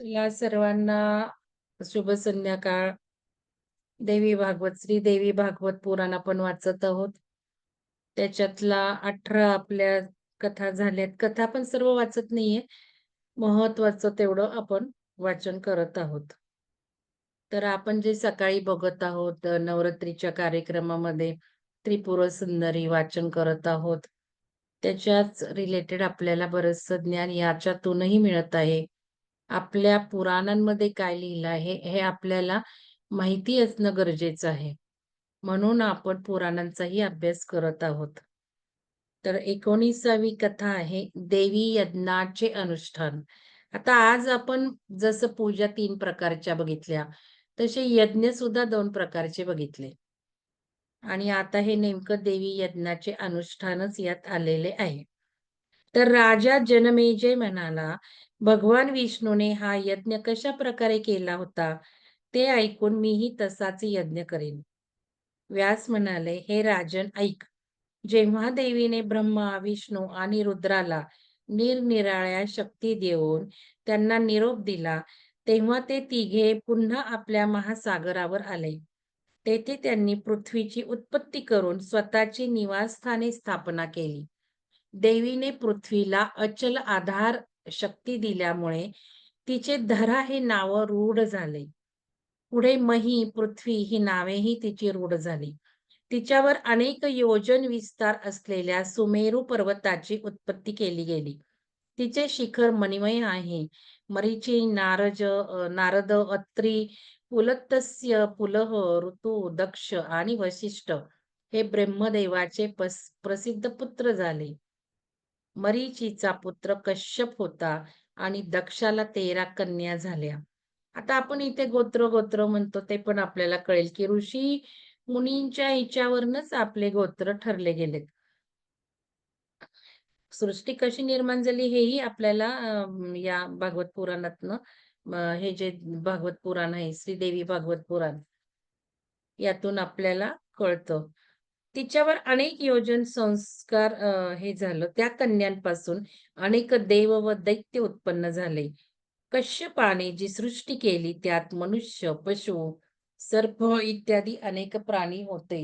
या सर्वांना शुभ संध्याकाळ. देवी भागवत, श्री देवी भागवत पुराण आपण वाचत आहोत. त्याच्यातला 18 आपल्या कथा झाल्यात. कथा पण सर्व वाचत नाहीये. महत्वाचं तेवढं आपण वाचन करत आहोत. तर आपण जे सकाळी बघत आहोत नवरात्रीच्या कार्यक्रमामध्ये त्रिपुर सुंदरी वाचन करत आहोत. त्याच्याच रिलेटेड आपल्याला बरचसं ज्ञान याच्यातूनही मिळत आहे. आपल्या पुराणांमध्ये काय लिहिलं आहे हे आपल्याला माहिती असणं गरजेचं आहे. म्हणून आपण पुराणांचाही अभ्यास करत आहोत. तर 19वी कथा आहे देवी यज्ञाचे अनुष्ठान. आता आज आपण जसं पूजा 3 प्रकारच्या बघितल्या, तसे यज्ञ सुद्धा 2 प्रकारचे बघितले. आणि आता हे नेमकं देवी यज्ञाचे अनुष्ठानच यात आलेले आहे. तर राजा जनमेजय म्हणाला, भगवान विष्णूने हा यज्ञ कशा प्रकारे केला होता, ते ऐकून मीही तसाच यज्ञ करेन. व्यास म्हणाले, हे राजन ऐक. जेव्हा देवीने ब्रह्मा, विष्णू आणि रुद्राला निरनिराळ्या शक्ती देऊन त्यांना निरोप दिला, तेव्हा ते तिघे पुन्हा आपल्या महासागरावर आले. तेथे त्यांनी पृथ्वीची उत्पत्ती करून स्वतःची निवासस्थाने स्थापना केली. देवीने पृथ्वीला अचल आधार शक्ती दिल्यामुळे तिचे धरा हे नाव रूढ झाले. पुढे मही, पृथ्वी ही नावेही तिची रूढ झाली. तिच्यावर अनेक योजन विस्तार असलेल्या सुमेरू पर्वताची उत्पत्ती केली गेली. तिचे शिखर मणिमय आहे. मरीची, नारद, अत्री, पुलत्स्य, पुलह, ऋतू, दक्ष आणि वसिष्ठ हे ब्रह्मदेवाचे प्रसिद्ध पुत्र झाले. मरीचीचा पुत्र कश्यप होता आणि दक्षाला 13 कन्या झाल्या. आता आपण इथे गोत्र म्हणतो ते पण आपल्याला कळेल की ऋषी मुनींच्या हिच्यावरूनच आपले गोत्र ठरले गेलेत. सृष्टी कशी निर्माण झाली हेही आपल्याला या भागवत पुराणातनं हे जे भागवत पुराण आहे, श्रीदेवी भागवत पुराण यातून आपल्याला कळतं. तिच्यावर अनेक योजन संस्कार हे झालं. त्या कन्यांपासून अनेक देव व दैत्य उत्पन्न झाले. कश्यपाने जी सृष्टी केली त्यात मनुष्य, पशु, सर्प इत्यादी अनेक प्राणी होते.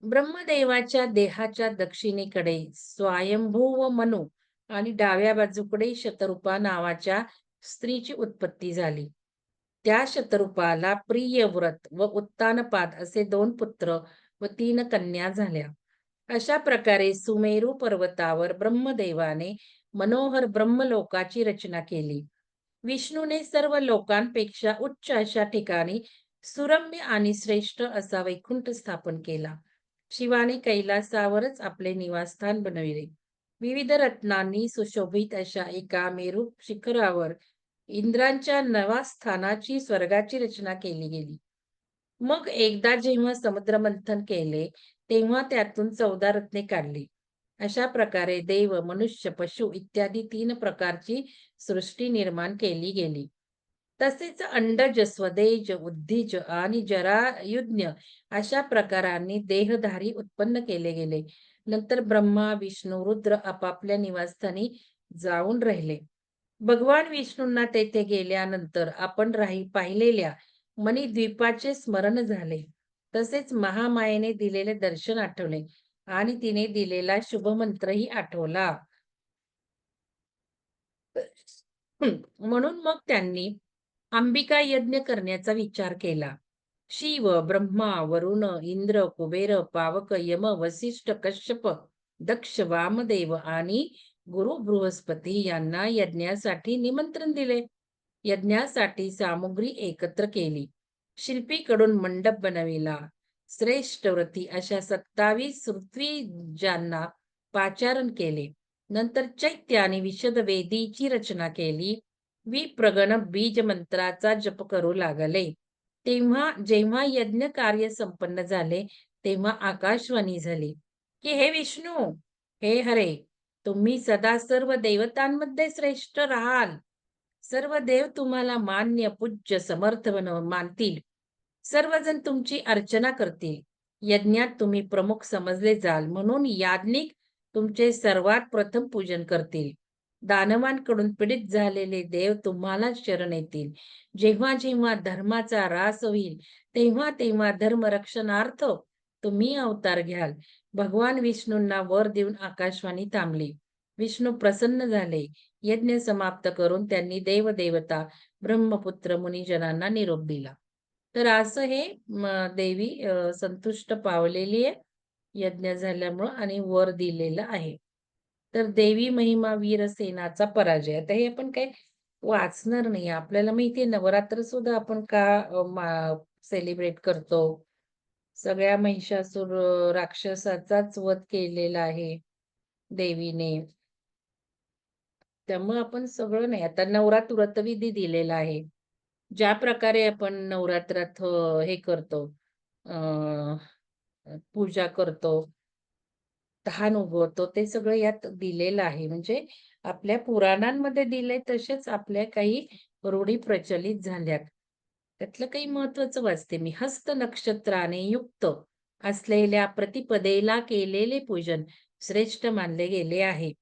ब्रह्मदेवाच्या देहाच्या दक्षिणेकडे स्वयंभू मनु आणि डाव्या बाजूकडे शतरूपा नावाच्या स्त्रीची उत्पत्ती झाली. त्या शतरूपाला प्रियव्रत व उत्तानपाद असे 2 पुत्र व 3 कन्या झाल्या. अशा प्रकारे सुमेरू पर्वतावर ब्रह्मदेवाने मनोहर ब्रह्मलोकाची रचना केली. विष्णूने सर्व लोकांपेक्षा उच्च अशा ठिकाणी सुरम्य आणि श्रेष्ठ असा वैकुंठ स्थापन केला. शिवाने कैलासावरच आपले निवासस्थान बनविले. विविध रत्नांनी सुशोभित अशा एका मेरू शिखरावर इंद्रांच्या निवासस्थानाची स्वर्गाची रचना केली गेली. मग एकदा जेव्हा समुद्रमंथन केले, तेव्हा त्यातून 14 रत्ने काढली. अशा प्रकारे देव, मनुष्य, पशु इत्यादी 3 प्रकारची सृष्टी निर्माण केली गेली. तसेच अंडज, स्वदेज, उद्भिज आणि जरायुज्ञ अशा प्रकारांनी देहधारी उत्पन्न केले गेले. नंतर ब्रह्मा, विष्णू, रुद्र आपापल्या निवासस्थानी जाऊन राहिले. भगवान विष्णूंना तेथे गेल्यानंतर आपण पाहिलेल्या मणिद्वीपाचे स्मरण झाले. तसेच महामायेने दिलेले दर्शन आठवले आणि तिने दिलेला शुभमंत्रही आठवला. म्हणून मग त्यांनी अंबिका यज्ञ करण्याचा विचार केला. शिव, ब्रह्मा, वरुण, इंद्र, कुबेर, पावक, यम, वसिष्ठ, कश्यप, दक्ष, वामदेव आणि गुरु बृहस्पती यांना यज्ञासाठी निमंत्रण दिले. यज्ञासाठी सामुग्री एकत्र केली. शिल्पीकडून मंडप बनविला. श्रेष्ठ व्रती अशा 27 ऋत्विजांना पाचारण केले. नंतर चैत्य आणि विशद वेदीची रचना केली. विप्रगण बीज मंत्राचा जप करू लागले. जेव्हा यज्ञ कार्य संपन्न झाले, तेव्हा आकाशवाणी झाली, की हे विष्णू, हे हरे, तुम्ही सदा सर्व देवतांमध्ये श्रेष्ठ राहाल. सर्व देव तुम्हाला मान्य, पूज्य, समर्थ मानतील. सर्वजण तुमची अर्चना करतील. यज्ञात तुम्ही प्रमुख समजले जाल म्हणून याज्ञिक तुमचे सर्वात प्रथम पूजन करतील. दानवांकडून पीडित झालेले देव तुम्हालाच शरण येतील. जेव्हा जेव्हा धर्माचा ऱ्हास होईल, तेव्हा तेव्हा धर्मरक्षणार्थ तुम्ही अवतार घ्याल. भगवान विष्णूंना वर देऊन आकाशवाणी थांबली. विष्णू प्रसन्न झाले. यज्ञ समाप्त करून त्यांनी देवदेवता, ब्रह्मपुत्र मुनिजनांना निरोप दिला. तर असं हे देवी संतुष्ट पावलेली आहे यज्ञ झाल्यामुळं आणि वर दिलेलं आहे. तर देवी महिमा वीरसेनाचा पराजय. आता हे आपण काही वाचणार नाही. आपल्याला माहिती आहे नवरात्र सुद्धा आपण का सेलिब्रेट करतो. सगळ्या महिषासूर राक्षसाचाच वध केलेला आहे देवीने. त्यामुळे आपण सगळं नाही. आता नवरात्र व्रतविधी दिलेला आहे. ज्या प्रकारे आपण नवरात्रात हे करतो, अ, पूजा करतो, तहान उगवतो, ते सगळं यात दिलेलं आहे. म्हणजे आपल्या पुराणांमध्ये दिलंय तसेच आपल्या काही रूढी प्रचलित झाल्यात. त्यातलं काही महत्त्वाचं वाचते मी. हस्त नक्षत्राने युक्त असलेल्या प्रतिपदेला केलेले पूजन श्रेष्ठ मानले गेले आहे.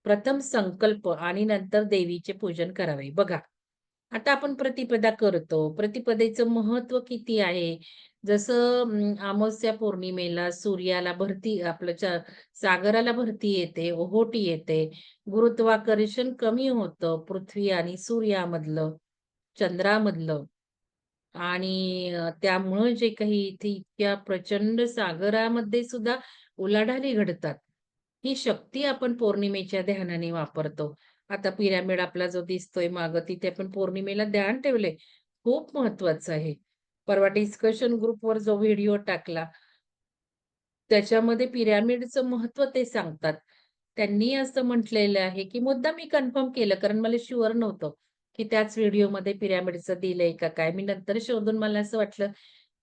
प्रथम संकल्प आणि नंतर देवीचे पूजन करावे. बघा, आता आपण प्रतिपदा करतो. प्रतिपदेचं महत्त्व किती आहे? जसं अमावास्या पौर्णिमेला सूर्याला भरती आपलं सागराला भरती येते, ओहोटी येते. गुरुत्वाकर्षण कमी होतं पृथ्वी आणि सूर्यामधलं, चंद्रामधलं. आणि त्यामुळं जे काही इथे इतक्या प्रचंड सागरामध्ये सुद्धा उलाढाली घडतात. ही शक्ती आपण पौर्णिमेच्या ध्यानाने वापरतो. आता पिरॅमिड आपला जो दिसतोय मागं, तिथे आपण पौर्णिमेला ध्यान ठेवलंय. खूप महत्वाचं आहे. परवा डिस्कशन ग्रुपवर जो व्हिडिओ टाकला, त्याच्यामध्ये पिरॅमिडचं महत्त्व ते सांगतात. त्यांनी असं म्हटलेलं आहे, की मुद्दाम मी कन्फर्म केलं, कारण मला शुअर नव्हतं, की त्याच व्हिडिओमध्ये पिरॅमिडचं दिलंय का काय? मी नंतर शोधून मला असं वाटलं,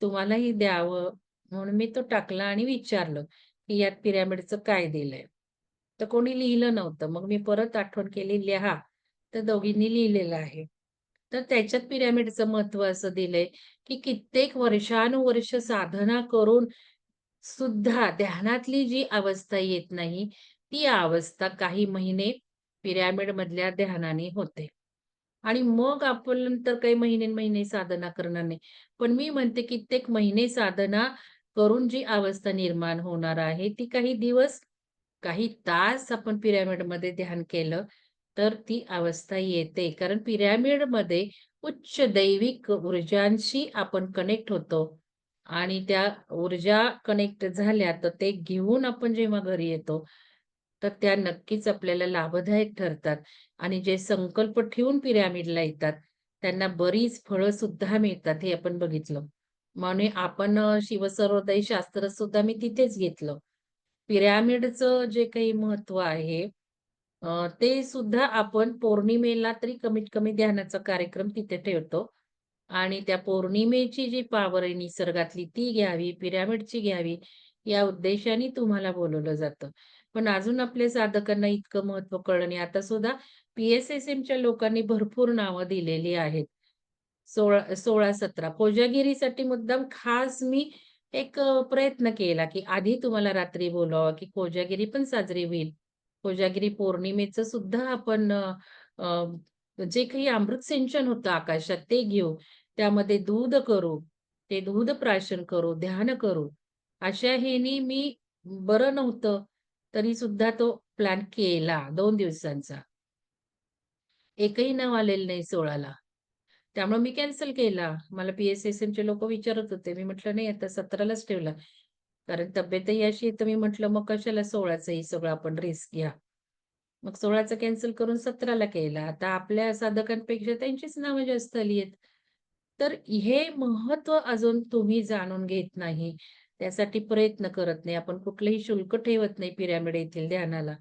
तुम्हालाही द्यावं म्हणून मी तो टाकला आणि विचारलं, की यात पिरॅमिडचं काय दिलंय? तर कोणी लिहिलं नव्हतं. मग मी परत आठवण केली, लिहा. तर दोघींनी लिहिलेलं आहे. तर त्याच्यात पिरॅमिडचं महत्त्व असं दिलंय, की कित्येक वर्षानुवर्ष साधना करून सुद्धा ध्यानातली जी अवस्था येत नाही, ती अवस्था काही महिने पिरॅमिडमधल्या ध्यानाने होते. आणि मग आपण नंतर काही महिने-महिने साधना करणार नाही. पण मी म्हणते कित्येक महिने साधना करून जी अवस्था निर्माण होणार आहे, ती काही दिवस, काही तास आपण पिरॅमिडमध्ये ध्यान केलं, तर ती अवस्था येते. कारण पिरॅमिडमध्ये उच्च दैविक ऊर्जांशी आपण कनेक्ट होतो आणि त्या ऊर्जा कनेक्ट झाल्या, तर ते घेऊन आपण जेव्हा घरी येतो, तर त्या नक्कीच आपल्याला लाभदायक ठरतात. आणि जे संकल्प ठेवून पिरॅमिडला येतात, त्यांना बरीच फळं सुद्धा मिळतात, हे आपण बघितलं. म्हणून आपण शिवसर्वोदय शास्त्र सुद्धा मी तिथेच घेतलं. पिरॅमिडचं जे काही महत्त्व आहे, ते सुद्धा आपण पौर्णिमेला तरी कमीत कमी ध्यानाचा कार्यक्रम तिथे ठेवतो. आणि त्या पौर्णिमेची जी पॉवर आहे निसर्गातली ती घ्यावी, पिरॅमिडची घ्यावी, या उद्देशाने तुम्हाला बोलावलं जातं. पण अजून आपल्या साधकांना इतकं महत्त्व कळलं नाही. आता सुद्धा पी-एस-एस-एमच्या लोकांनी भरपूर नावं दिलेली आहेत. 16-17 कोजागिरीसाठी मुद्दाम खास मी एक प्रयत्न केला, की आधी तुम्हाला रात्री बोलावं, की कोजागिरी पण साजरी होईल. कोजागिरी पौर्णिमेचं सुद्धा आपण जे काही अमृत सिंचन होतं आकाशात ते घेऊ. त्यामध्ये दूध करू, ते दूध प्राशन करू, ध्यान करू. अशा ह्यानी मी बरं नव्हतं, तरी सुद्धा तो प्लॅन केला 2 दिवसांचा. एकही नाव आलेलं नाही 16ला. त्यामुळे मी कॅन्सल केला. मला पी-एस-एस-एमचे लोकं विचारत होते. मी म्हटलं, "नाही, आता 17लाच ठेवला." कारण तब्येतही अशी आहे, तर मी म्हटलं, "मग कशाला 16चं हे सगळं आपण रिस्क घ्या." मग 16चं कॅन्सल करून 17ला केला. आता आपल्या साधकांपेक्षा त्यांचीच नावं जास्त आली आहेत. तर हे महत्त्व अजून तुम्ही जाणून घेत नाही. त्यासाठी प्रयत्न करत नाही. आपण कुठलंही शुल्क ठेवत नाही पिरॅमिड येथील ध्यानाला.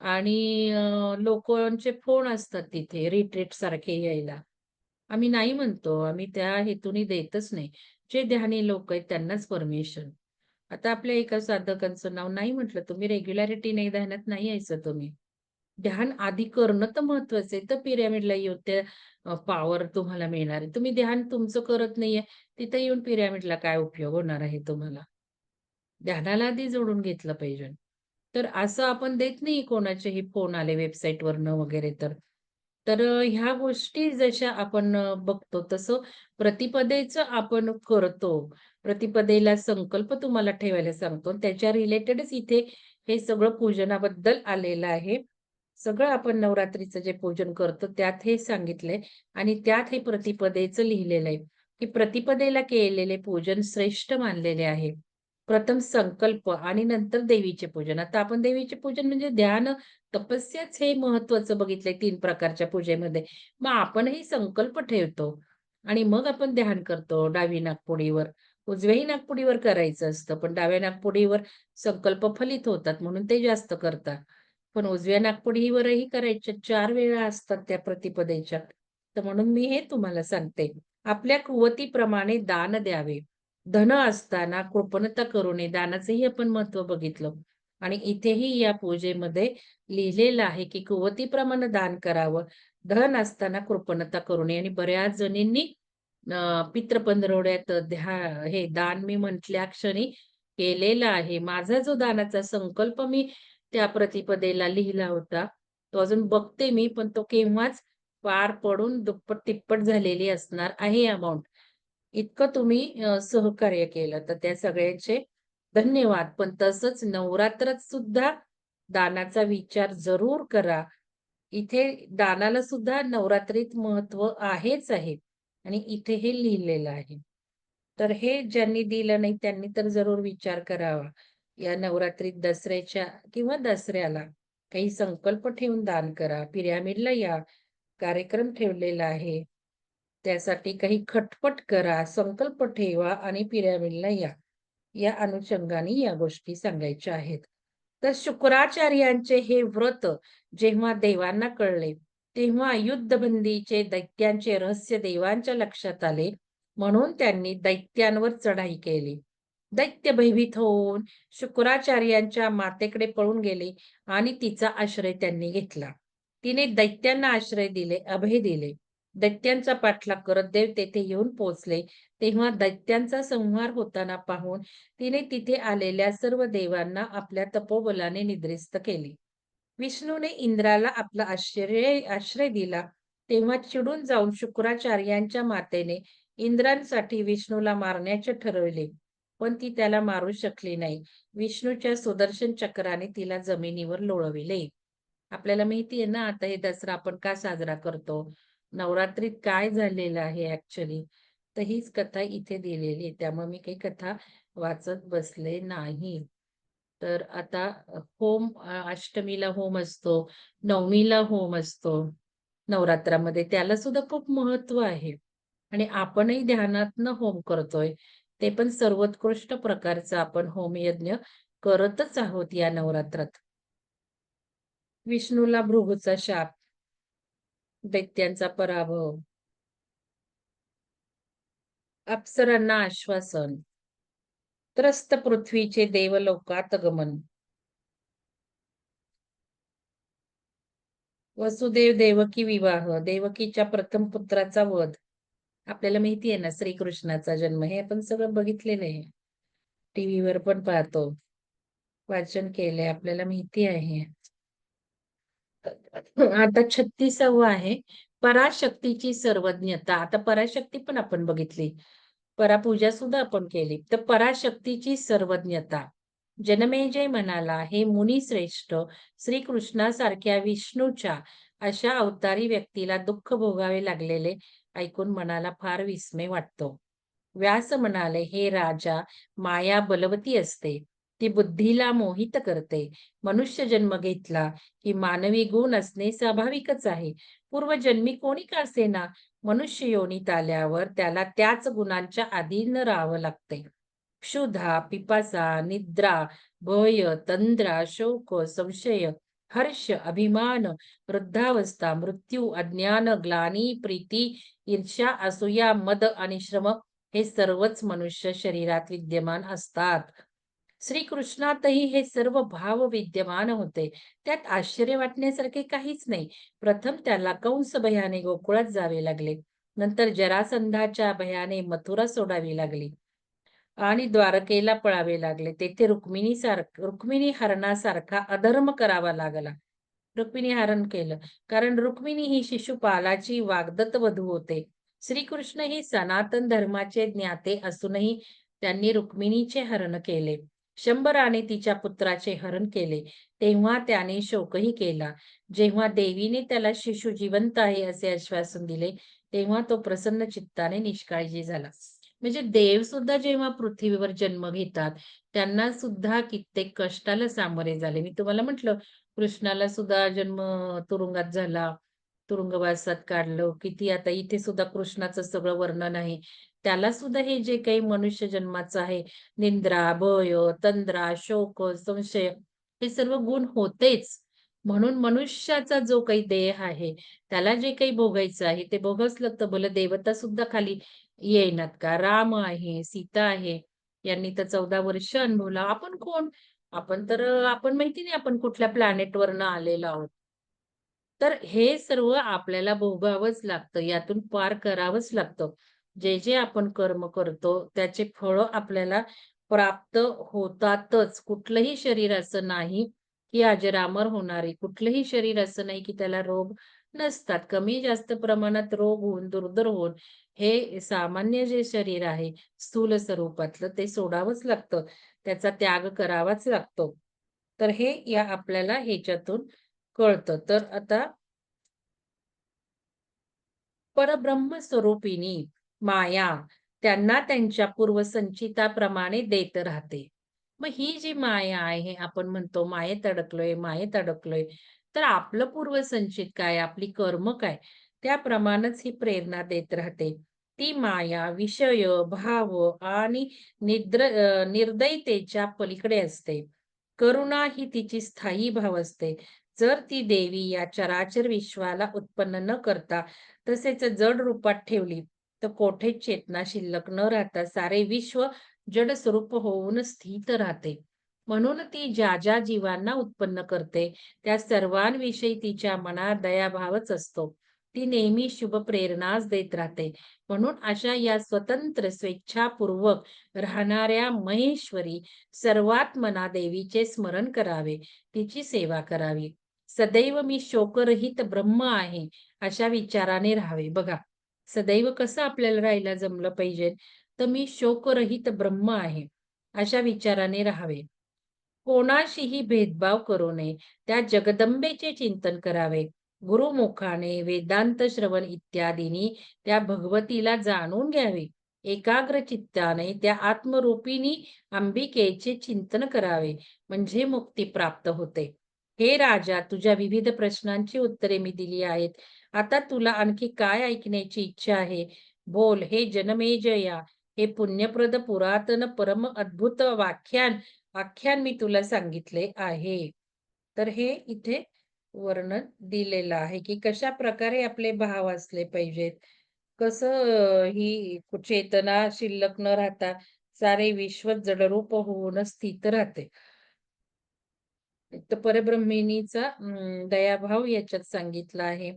आणि लोकांचे फोन असतात तिथे रिट्रीटसारखे यायला. आम्ही नाही म्हणतो. आम्ही त्या हेतूने देतच नाही. जे ध्यानी लोक आहेत त्यांनाच परमिशन. आता आपल्या एका साधकांचं नाव नाही म्हटलं तुम्ही रेग्युलॅरिटी नाही ध्यानात नाही यायचं तुम्ही. ध्यान आधी करणं तर महत्वाचं आहे. तर पिरॅमिडला येऊन त्या पॉवर तुम्हाला मिळणार आहे. तुम्ही ध्यान तुमचं करत नाहीये, तिथे येऊन पिरॅमिडला काय उपयोग होणार आहे तुम्हाला? ध्यानाला आधी जोडून घेतलं पाहिजे. तर असं आपण देत नाही कोणाचेही फोन आले वेबसाईटवरनं वगैरे तर. तर ह्या गोष्टी जशा आपण बघतो तसं प्रतिपदेचं आपण करतो. प्रतिपदेला संकल्प तुम्हाला ठेवायला सांगतो. त्याच्या रिलेटेडच इथे हे सगळं पूजनाबद्दल आलेलं आहे. सगळं आपण नवरात्रीचं जे पूजन करतो त्यात हे सांगितलंय आणि त्यात हे प्रतिपदेचं लिहिलेलं आहे, की प्रतिपदेला केलेले पूजन श्रेष्ठ मानलेले आहे. प्रथम संकल्प आणि नंतर देवीचे पूजन. आता आपण देवीचे पूजन म्हणजे ध्यान, तपस्याच हे महत्त्वाचं बघितलंय 3 प्रकारच्या पूजेमध्ये. मग आपणही संकल्प ठेवतो आणि मग आपण ध्यान करतो डावी नाकपुडीवर. उजव्याही नाकपुडीवर करायचं असतं, पण डाव्या नाकपुडीवर संकल्प फलित होतात म्हणून ते जास्त करतात. पण उजव्या नाकपुडीवरही करायच्या 4 वेळा असतात त्या प्रतिपदेच्या. तर म्हणून मी हे तुम्हाला सांगते. आपल्या कुवतीप्रमाणे दान द्यावे. धन असताना कृपणता करू नये. दानाचंही आपण महत्त्व बघितलं. आणि इथेही या पूजेमध्ये लिहिलेलं आहे, की कुवतीप्रमाणे दान करावं. धन असताना कृपणता करू नये आणि बऱ्याच जणींनी पितृपंधरवड्यात हे दान मी म्हटल्या क्षणी केलेलं आहे. माझा जो दानाचा संकल्प मी त्या प्रतिपदेला लिहिला होता, तो अजून बघते मी, पण तो केव्हाच पार पडून दुप्पट-तिप्पट झालेली असणार आहे अमाउंट. इतकं तुम्ही सहकार्य केलं, तर त्या सगळ्यांचे धन्यवाद. पण तसंच नवरात्रात सुद्धा दानाचा विचार जरूर करा. इथे दानाला सुद्धा नवरात्रीत महत्त्व आहेच आहे आणि इथे हे लिहिलेलं आहे. तर हे ज्यांनी दिलं नाही त्यांनी तर जरूर विचार करावा. या नवरात्रीत दसऱ्याच्या किंवा दसऱ्याला काही संकल्प ठेवून दान करा. पिरामिडला या. कार्यक्रम ठेवलेला आहे. त्यासाठी काही खटपट करा, संकल्प ठेवा आणि पिरामिडला या. या अनुषंगाने या गोष्टी सांगायच्या आहेत. तर शुक्राचार्यांचे हे व्रत जेव्हा देवांना कळले, तेव्हा युद्धबंदीचे दैत्यांचे रहस्य देवांच्या लक्षात आले. म्हणून त्यांनी दैत्यांवर चढाई केली. दैत्य भयभीत होऊन शुक्राचार्यांच्या मातेकडे पळून गेले आणि तिचा आश्रय त्यांनी घेतला. तिने दैत्यांना आश्रय दिले, अभय दिले. दैत्यांचा पाठलाग करत देव तेथे येऊन पोहोचले. तेव्हा दैत्यांचा संहार होताना पाहून तिने तिथे आलेल्या सर्व देवांना आपल्या तपोबलाने निद्रिस्त केले. विष्णूने इंद्राला आपला आश्रय दिला. तेव्हा चिडून जाऊन शुक्राचार्यांच्या मातेने इंद्रांसाठी विष्णूला मारण्याचे ठरवले. पण ती त्याला मारू शकली नाही. विष्णूच्या सुदर्शन चक्राने तिला जमिनीवर लोळविले. आपल्याला माहिती आहे ना, आता हे दसरा आपण का साजरा करतो? नवरात्रीत काय झालेलं आहे ॲक्चुअली? तर हीच कथा इथे दिलेली आहे. त्यामुळे मी काही कथा वाचत बसले नाही. तर आता अष्टमीला होम असतो, नवमीला होम असतो नवरात्रामध्ये. त्याला सुद्धा खूप महत्त्व आहे आणि आपणही ध्यानातनं होम करतोय. ते पण सर्वोत्कृष्ट प्रकारचा आपण होमयज्ञ करतच आहोत या नवरात्रात. विष्णूला भृगूचा शाप, दैत्यांचा पराभव, अप्सरांना आश्वासन, त्रस्त पृथ्वीचे देवलोकात गमन, वसुदेव देवकी विवाह, देवकीच्या प्रथम पुत्राचा वध. आपल्याला माहिती आहे ना श्रीकृष्णाचा जन्म हे आपण सगळं बघितलेलं आहे. टीव्हीवर पण पाहतो. वाचन केलंय आपल्याला माहिती आहे. आता 36वा आहे पराशक्तीची सर्वज्ञता. आता पराशक्ती पण आपण बघितली. परापूजा सुद्धा आपण केली. तर पराशक्तीची सर्वज्ञता. जनमेजय म्हणाला, "हे मुनिश्रेष्ठ, श्रीकृष्णासारख्या विष्णूच्या अशा अवतारी व्यक्तीला दुःख भोगावे लागलेले ऐकून मनाला फार विस्मय वाटतो." व्यास म्हणाले, "हे राजा, माया बलवती असते. ती बुद्धीला मोहित करते. मनुष्य जन्म घेतला की मानवी गुण असणे स्वाभाविकच आहे. पूर्वजन्मी कोणी का असेना, मनुष्य योनीत आल्यावर त्याला त्याच गुणांच्या अधीन राहावं लागते. क्षुधा, पिपासा, निद्रा, भय, तंद्रा, शोक, संशय, हर्ष, अभिमान, वृद्धावस्था, मृत्यू, अज्ञान, ग्लानी, प्रीती, ईर्ष्या, असूया, मद आणि श्रम हे सर्वच मनुष्य शरीरात विद्यमान असतात. श्रीकृष्णातही हे सर्व भाव विद्यमान होते. त्यात आश्चर्य वाटण्यासारखे काहीच नाही. प्रथम त्याला कंस भयाने गोकुळात जावे लागले. नंतर जरासंधाच्या भयाने मथुरा सोडावी लागली. आणि द्वारकेला पळावे लागले. तेथे रुक्मिणी हरणासारखा अधर्म करावा लागला. रुक्मिणी हरण केलं. कारण रुक्मिणी ही शिशुपालाची वाग्दत्त वधू होते. श्रीकृष्ण ही सनातन धर्माचे ज्ञाते असूनही त्यांनी रुक्मिणीचे हरण केले. शंबराने तिच्या पुत्राचे हरण केले. तेव्हा त्याने शोकही केला. जेव्हा देवीने त्याला शिशु जिवंत आहे असे आश्वासन दिले, तेव्हा तो प्रसन्न चित्ताने निष्काळजी झाला. म्हणजे देव सुद्धा जेव्हा पृथ्वीवर जन्म घेतात, त्यांना सुद्धा कित्येक कष्टाला सामोरे झाले. मी तुम्हाला म्हटलं, कृष्णाला सुद्धा जन्म तुरुंगात झाला, तुरुंगवासात काढलं. किती आता इथे सुद्धा कृष्णाचं सगळं वर्णन आहे. त्याला सुद्धा हे जे काही मनुष्य जन्माचं आहे, निंद्रा, भय, तंद्रा, शोक, संशय हे सर्व गुण होतेच. म्हणून मनुष्याचा जो काही देह आहे, त्याला जे काही भोगायचं आहे, ते भोगावंच लागतं. भले देवता सुद्धा खाली येईनात का? राम आहे, सीता आहे. यांनी तर 14 वर्ष अनुभवला. आपण कोण? आपण माहिती नाही आपण कुठल्या प्लॅनेटवरनं आलेलो आहोत. तर हे सर्व आपल्याला भोगावंच लागतं. यातून पार करावंच लागतं. जे आपण कर्म करतो, त्याचे फळं आपल्याला प्राप्त होतातच. कुठलंही शरीर असं नाही, की अजरामर होणार आहे. कुठलंही शरीर असं नाही, की त्याला रोग नसतात. कमी जास्त प्रमाणात रोग होऊन, दुर्धर होऊन, हे सामान्य जे शरीर आहे, स्थूल स्वरूपातलं, ते सोडावंच लागतं. त्याचा त्याग करावाच लागतो. तर हे आपल्याला ह्याच्यातून कळतं. तर आता परब्रह्म स्वरूपिणी माया त्यांना त्यांच्या पूर्वसंचिताप्रमाणे देत राहते. मग ही जी माया आहे, आपण म्हणतो मायेत अडकलोय, मायेत अडकलोय. तर आपलं पूर्वसंचित काय, आपली कर्म काय, त्याप्रमाणेच ही प्रेरणा देत राहते. ती माया विषय, भाव आणि निर्दयतेच्या पलीकडे असते. करुणा ही तिची स्थायी भाव असते. जर ती देवी या चराचर विश्वाला उत्पन्न न करता तसेच जड रूपात ठेवली, तर कोठेच चेतना शिल्लक न राहता सारे विश्व जड स्वरूप होऊन स्थित राहते. म्हणून ती ज्या ज्या जीवांना उत्पन्न करते, त्या सर्वांविषयी तिच्या मनात दयाभावच असतो. ती नेहमी शुभ प्रेरणाच देत राहते. म्हणून अशा या स्वतंत्र स्वेच्छापूर्वक राहणाऱ्या महेश्वरी सर्वात्मना देवीचे स्मरण करावे, तिची सेवा करावी. सदैव मी शोकरहित ब्रह्म आहे, अशा विचाराने राहावे. बघा, सदैव कसं आपल्याला राहायला जमलं पाहिजे, तर मी शोकरहित ब्रह्म आहे, अशा विचाराने राहावे. कोणाशीही भेदभाव करू नये. त्या जगदंबेचे चिंतन करावे. गुरुमुखाने वेदांत श्रवण इत्यादींनी त्या भगवतीला जाणून घ्यावे. एकाग्र चित्ताने त्या आत्मरूपिणी अंबिकेचे चिंतन करावे. म्हणजे मुक्ती प्राप्त होते. हे राजा, तुझ्या विविध प्रश्नांची उत्तरे मी दिली आहेत. आता तुला आणखी काय ऐकण्याची इच्छा आहे? बोल, हे जनमेजया. हे पुण्यप्रद पुरातन परम अद्भुत आख्यान मी तुला सांगितले आहे. तर हे इथे वर्णन दिलेलं आहे, की कशाप्रकारे आपले भाव असले पाहिजेत. कसं ही चेतना शिल्लक न राहता सारे विश्व जडरूप होऊन स्थित राहते. तर परब्रह्मिणीचा दयाभाव याच्यात सांगितला आहे.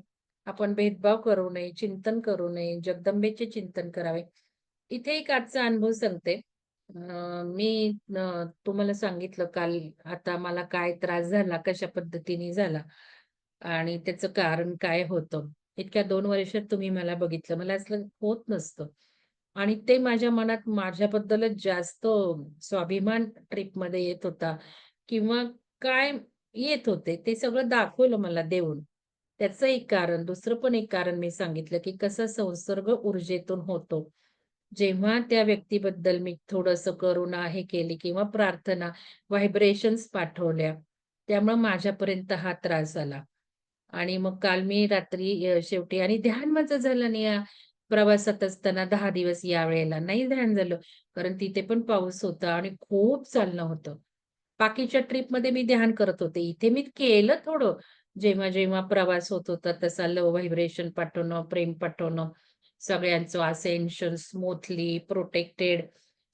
आपण भेदभाव करू नये, चिंतन करू नये, जगदंबेचे चिंतन करावे. इथे एक आजचा अनुभव सांगते. मी तुम्हाला सांगितलं काल आता मला काय त्रास झाला, कशा पद्धतीने झाला आणि त्याचं कारण काय होतं. इतक्या 2 वर्षात तुम्ही मला बघितलं. मला असं होत नसतं आणि ते माझ्या मनात माझ्याबद्दलच जास्त स्वाभिमान ट्रिपमध्ये येत होता किंवा काय येत होते, ते सगळं दाखवलं मला देऊन. त्याचं एक कारण, दुसरं पण एक कारण मी सांगितलं, की कसा संसर्ग ऊर्जेतून होतो. जेव्हा त्या व्यक्तीबद्दल मी थोडंसं करुणा हे केली किंवा प्रार्थना, व्हायब्रेशन्स पाठवल्या, त्यामुळे माझ्यापर्यंत हा त्रास आला. आणि मग काल मी रात्री शेवटी आणि ध्यान माझं झालं नाही प्रवासात असताना 10 दिवस यावेळेला नाही ध्यान झालं. कारण तिथे पण पाऊस होता आणि खूप चालणं होतं. बाकीच्या ट्रिपमध्ये मी ध्यान करत होते. इथे मी केलं थोडं. जेव्हा प्रवास होत होता तसा लो व्हायब्रेशन पाठवणं, प्रेम पाठवणं, सगळ्यांचं ascension smoothly, protected,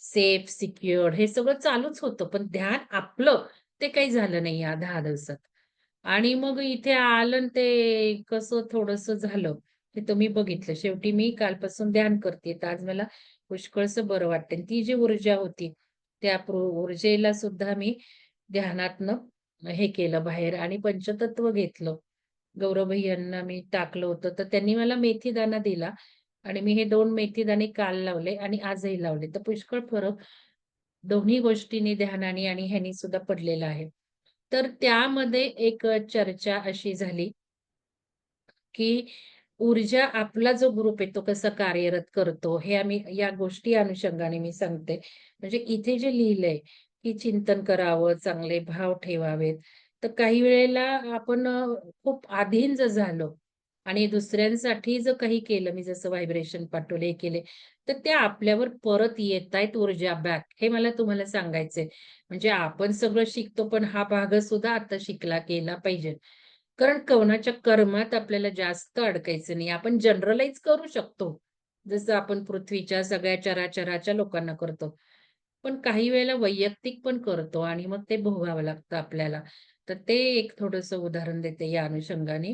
safe, secured हे सगळं चालूच होतं. पण ध्यान आपलं ते काही झालं नाही या 10 दिवसात. आणि मग इथे आलं आणि ते कसं थोडंसं झालं. ते तुम्ही बघितलं. शेवटी मी कालपासून ध्यान करते. तर आज मला पुष्कळसं बरं वाटतं आणि ती जी ऊर्जा होती, त्या ऊर्जेला सुद्धा मी ध्यानातनं हे केलं बाहेर आणि पंचतत्व घेतलं. गौरव भैय्यांना मी टाकलं होतं, तर त्यांनी मला मेथीदाणा दिला आणि मी हे 2 मेथीदाणे काल लावले आणि आजही लावले. तर पुष्कळ फरक दोन्ही गोष्टींनी ध्यानाने आणि ह्यानी सुद्धा पडलेला आहे. तर त्यामध्ये एक चर्चा अशी झाली की ऊर्जा आपला जो ग्रुप आहे तो कसा कार्यरत करतो, हे आम्ही या गोष्टी अनुषंगाने मी सांगते. म्हणजे इथे जे लिहिलंय, की चिंतन करावं, चांगले भाव ठेवावेत. तर काही वेळेला आपण खूप अधीन जर झालो आणि दुसऱ्यांसाठी जर काही केलं, मी जसं व्हायब्रेशन पाठवले, हे केले, तर ते आपल्यावर परत येतायत ऊर्जा बॅक, हे मला तुम्हाला सांगायचंय. म्हणजे आपण सगळं शिकतो, पण हा भाग सुद्धा आता शिकला गेला पाहिजे. कारण कोणाच्या कर्मात आपल्याला जास्त अडकायचं नाही. आपण जनरलाइज करू शकतो. जसं आपण पृथ्वीच्या सगळ्या चराचराच्या लोकांना करतो. पण काही वेळेला वैयक्तिक पण करतो आणि मग ते भोगावं लागतं आपल्याला. तर ते एक थोडंसं उदाहरण देते या अनुषंगाने.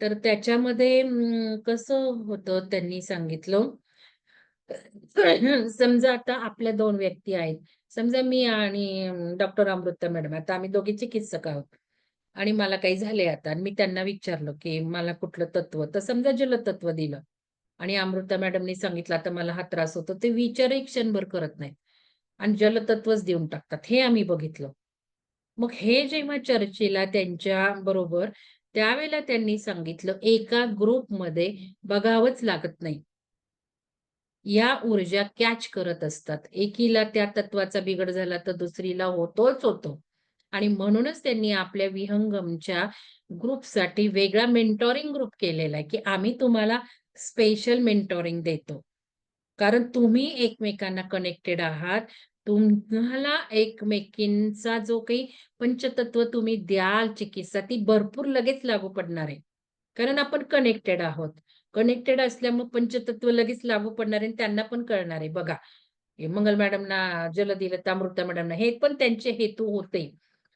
तर त्याच्यामध्ये कसं होतं त्यांनी सांगितलं समजा आता आपल्या 2 व्यक्ती आहेत. समजा मी आणि डॉक्टर अमृता मॅडम. आता आम्ही दोघे चिकित्सक आहोत. आणि मला काही झालंय आता आणि मी त्यांना विचारलं, की मला कुठलं तत्व, तर समजा जलतत्व दिलं आणि अमृता मॅडमनी सांगितलं, आता मला हा त्रास होतो. ते विचारही क्षणभर करत नाहीत आणि जलतत्वच देऊन टाकतात. हे आम्ही बघितलं. मग हे जेव्हा चर्चेला त्यांच्याबरोबर त्यावेळेला त्यांनी सांगितलं, एका ग्रुपमध्ये बघावंच लागत नाही. या ऊर्जा कॅच करत असतात. एकीला त्या तत्वाचा बिघड झाला तर दुसरीला होतोच होतो. आणि म्हणूनच त्यांनी आपल्या विहंगमच्या ग्रुपसाठी वेगळा मेंटॉरिंग ग्रुप केलेला आहे, की आम्ही तुम्हाला स्पेशल मेंटॉरिंग देतो. कारण तुम्ही एकमेकांना कनेक्टेड आहात. तुम्हाला एकमेकींचा जो काही पंचतत्व तुम्ही द्याल चिकित्सा, ती भरपूर लगेच लागू पडणार आहे. कारण आपण कनेक्टेड आहोत. कनेक्टेड असल्यामुळे पंचतत्व लगेच लागू पडणार आहे आणि त्यांना पण कळणार आहे. बघा, हे मंगल मॅडमना जल दिलं, तर अमृता मॅडमना हे पण त्यांचे हेतू होते.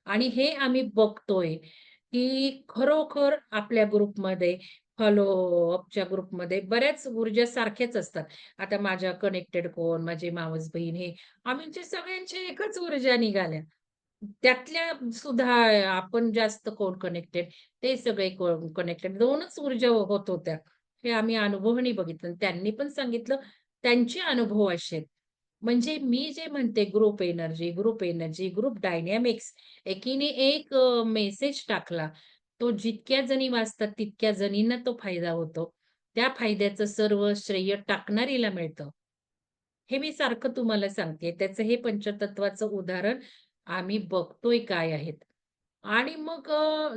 आणि हे आम्ही बघतोय, की खरोखर आपल्या ग्रुपमध्ये फॉलोअपच्या ग्रुपमध्ये बऱ्याच ऊर्जा सारख्याच असतात. आता माझ्या कनेक्टेड कोण, माझी मावस बहीण हे आमच्या सगळ्यांची एकच ऊर्जा निघाल्या. त्यातल्या सुद्धा आपण जास्त कोण कनेक्टेड, ते सगळे कोण कनेक्टेड 2च ऊर्जा होत होत्या. हे आम्ही अनुभवाने बघितलं. त्यांनी पण सांगितलं त्यांचे अनुभव असे आहेत. म्हणजे मी जे म्हणते group energy, group energy, group dynamics एकीने एक मेसेज टाकला. तो जितक्या जणी वाचतात तितक्या जणींना तो फायदा होतो. त्या फायद्याचं सर्व श्रेय टाकणारीला मिळतं. हे मी सारखं तुम्हाला सांगतेय. त्याचं हे पंचतत्वाचं उदाहरण आम्ही बघतोय काय आहेत. आणि मग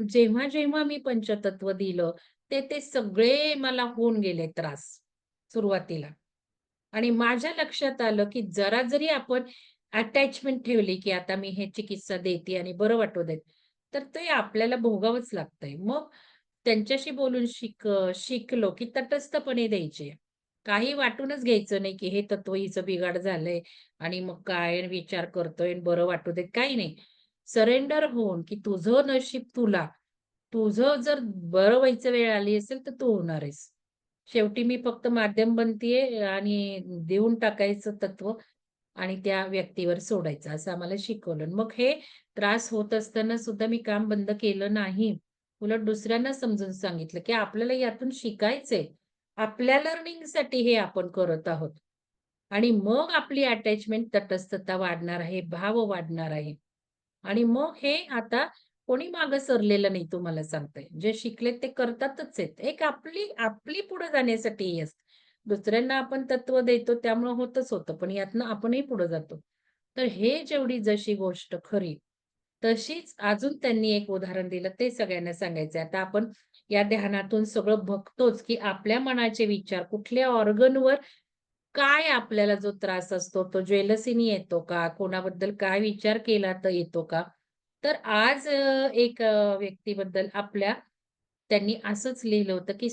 जेव्हा मी पंचतत्व दिलं, ते सगळे मला होऊन गेले त्रास सुरुवातीला. आणि माझ्या लक्षात आलं, की जरा जरी आपण अटॅचमेंट ठेवली, की आता मी हे चिकित्सा देते आणि बरं वाटू देत, तर ते आपल्याला भोगावंच लागतंय. मग त्यांच्याशी बोलून शिकलो, की तटस्थपणे द्यायचे. काही वाटूनच घ्यायचं नाही, की हे तत्व हिचं बिघाड झालंय आणि मग काय विचार करतोय आणि बरं वाटू देत, काही नाही. सरेंडर होऊन, की तुझं नशीब तुला. तुझं जर बरं व्हायची वेळ आली असेल, तर तू होणार आहेस. शेवटी मी फक्त माध्यम बनतीये आणि देऊन टाकायचं तत्व आणि त्या व्यक्तीवर सोडायचं असं आम्हाला शिकवलं. मग हे त्रास होत असताना सुद्धा मी काम बंद केलं नाही. उलट दुसऱ्यांना समजून सांगितलं, की आपल्याला यातून शिकायचंय. आपल्या लर्निंगसाठी हे आपण करत आहोत. आणि मग आपली अटॅचमेंट, तटस्थता वाढणार आहे, भाव वाढणार आहे. आणि मग हे आता कोणी मागे सरलेलं नाही तुम्हाला सांगते. जे शिकलेत ते करतातच आहेत. एक आपली आपली पुढे जाण्यासाठी हे असतं. दुसऱ्यांना आपण तत्व देतो त्यामुळे होतच होतं. पण यातनं आपणही पुढे जातो. तर हे जेवढी जशी गोष्ट खरी, तशीच अजून त्यांनी एक उदाहरण दिलं ते सगळ्यांना सांगायचं आता आपण या ध्यानातून सगळं बघतोच, की आपल्या मनाचे विचार कुठल्या ऑर्गनवर काय आपल्याला जो त्रास असतो, तो जेलसीनी येतो का? कोणाबद्दल काय विचार केला तर येतो का? तर आज एक व्यक्तीबद्दल आपल्या त्यांनी असंच लिहिलं होतं, की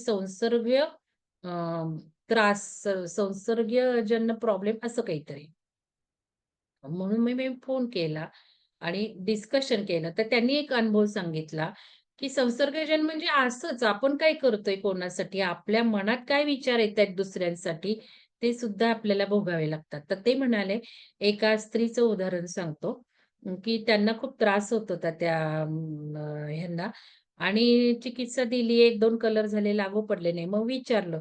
त्रास संसर्गजन्य प्रॉब्लेम असं काहीतरी. म्हणून मी फोन केला आणि डिस्कशन केलं. तर त्यांनी एक अनुभव सांगितला, की संसर्गजन्य म्हणजे असंच आपण काय करतोय कोणासाठी? आपल्या मनात काय विचार येतायत दुसऱ्यांसाठी, ते सुद्धा आपल्याला भोगावे लागतात. तर ते म्हणाले, एका स्त्रीचं उदाहरण सांगतो, की त्यांना खूप त्रास होत होता त्या ह्यांना आणि चिकित्सा दिली, 1-2 कलर झाले, लागू पडले नाही. मग विचारलं,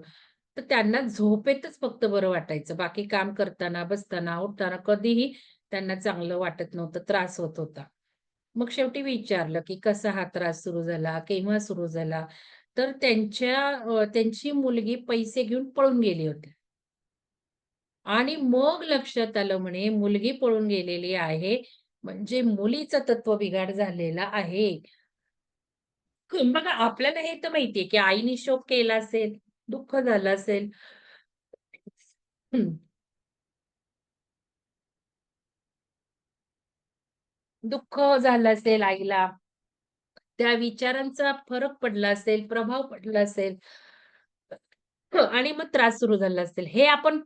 तर त्यांना झोपेतच फक्त बरं वाटायचं. बाकी काम करताना, बसताना, उठताना कधीही त्यांना चांगलं वाटत नव्हतं, त्रास होत होता. मग शेवटी विचारलं, की कसा हा त्रास सुरू झाला? केव्हा सुरू झाला? तर त्यांची मुलगी पैसे घेऊन पळून गेली होती. आणि मग लक्षात आलं म्हणे मुलगी पळून गेलेली आहे, म्हणजे मुलीचा तत्वबिघाड झालेला आहे. बघा आपल्याला हे तर माहिती की आईने शोक केला असेल, दुःख झालं असेल. हं, दुःख झालं असेल आईला. त्या विचारांचा फरक पडला असेल, प्रभाव पडला असेल आणि मग त्रास सुरू झाला असेल. हे आपण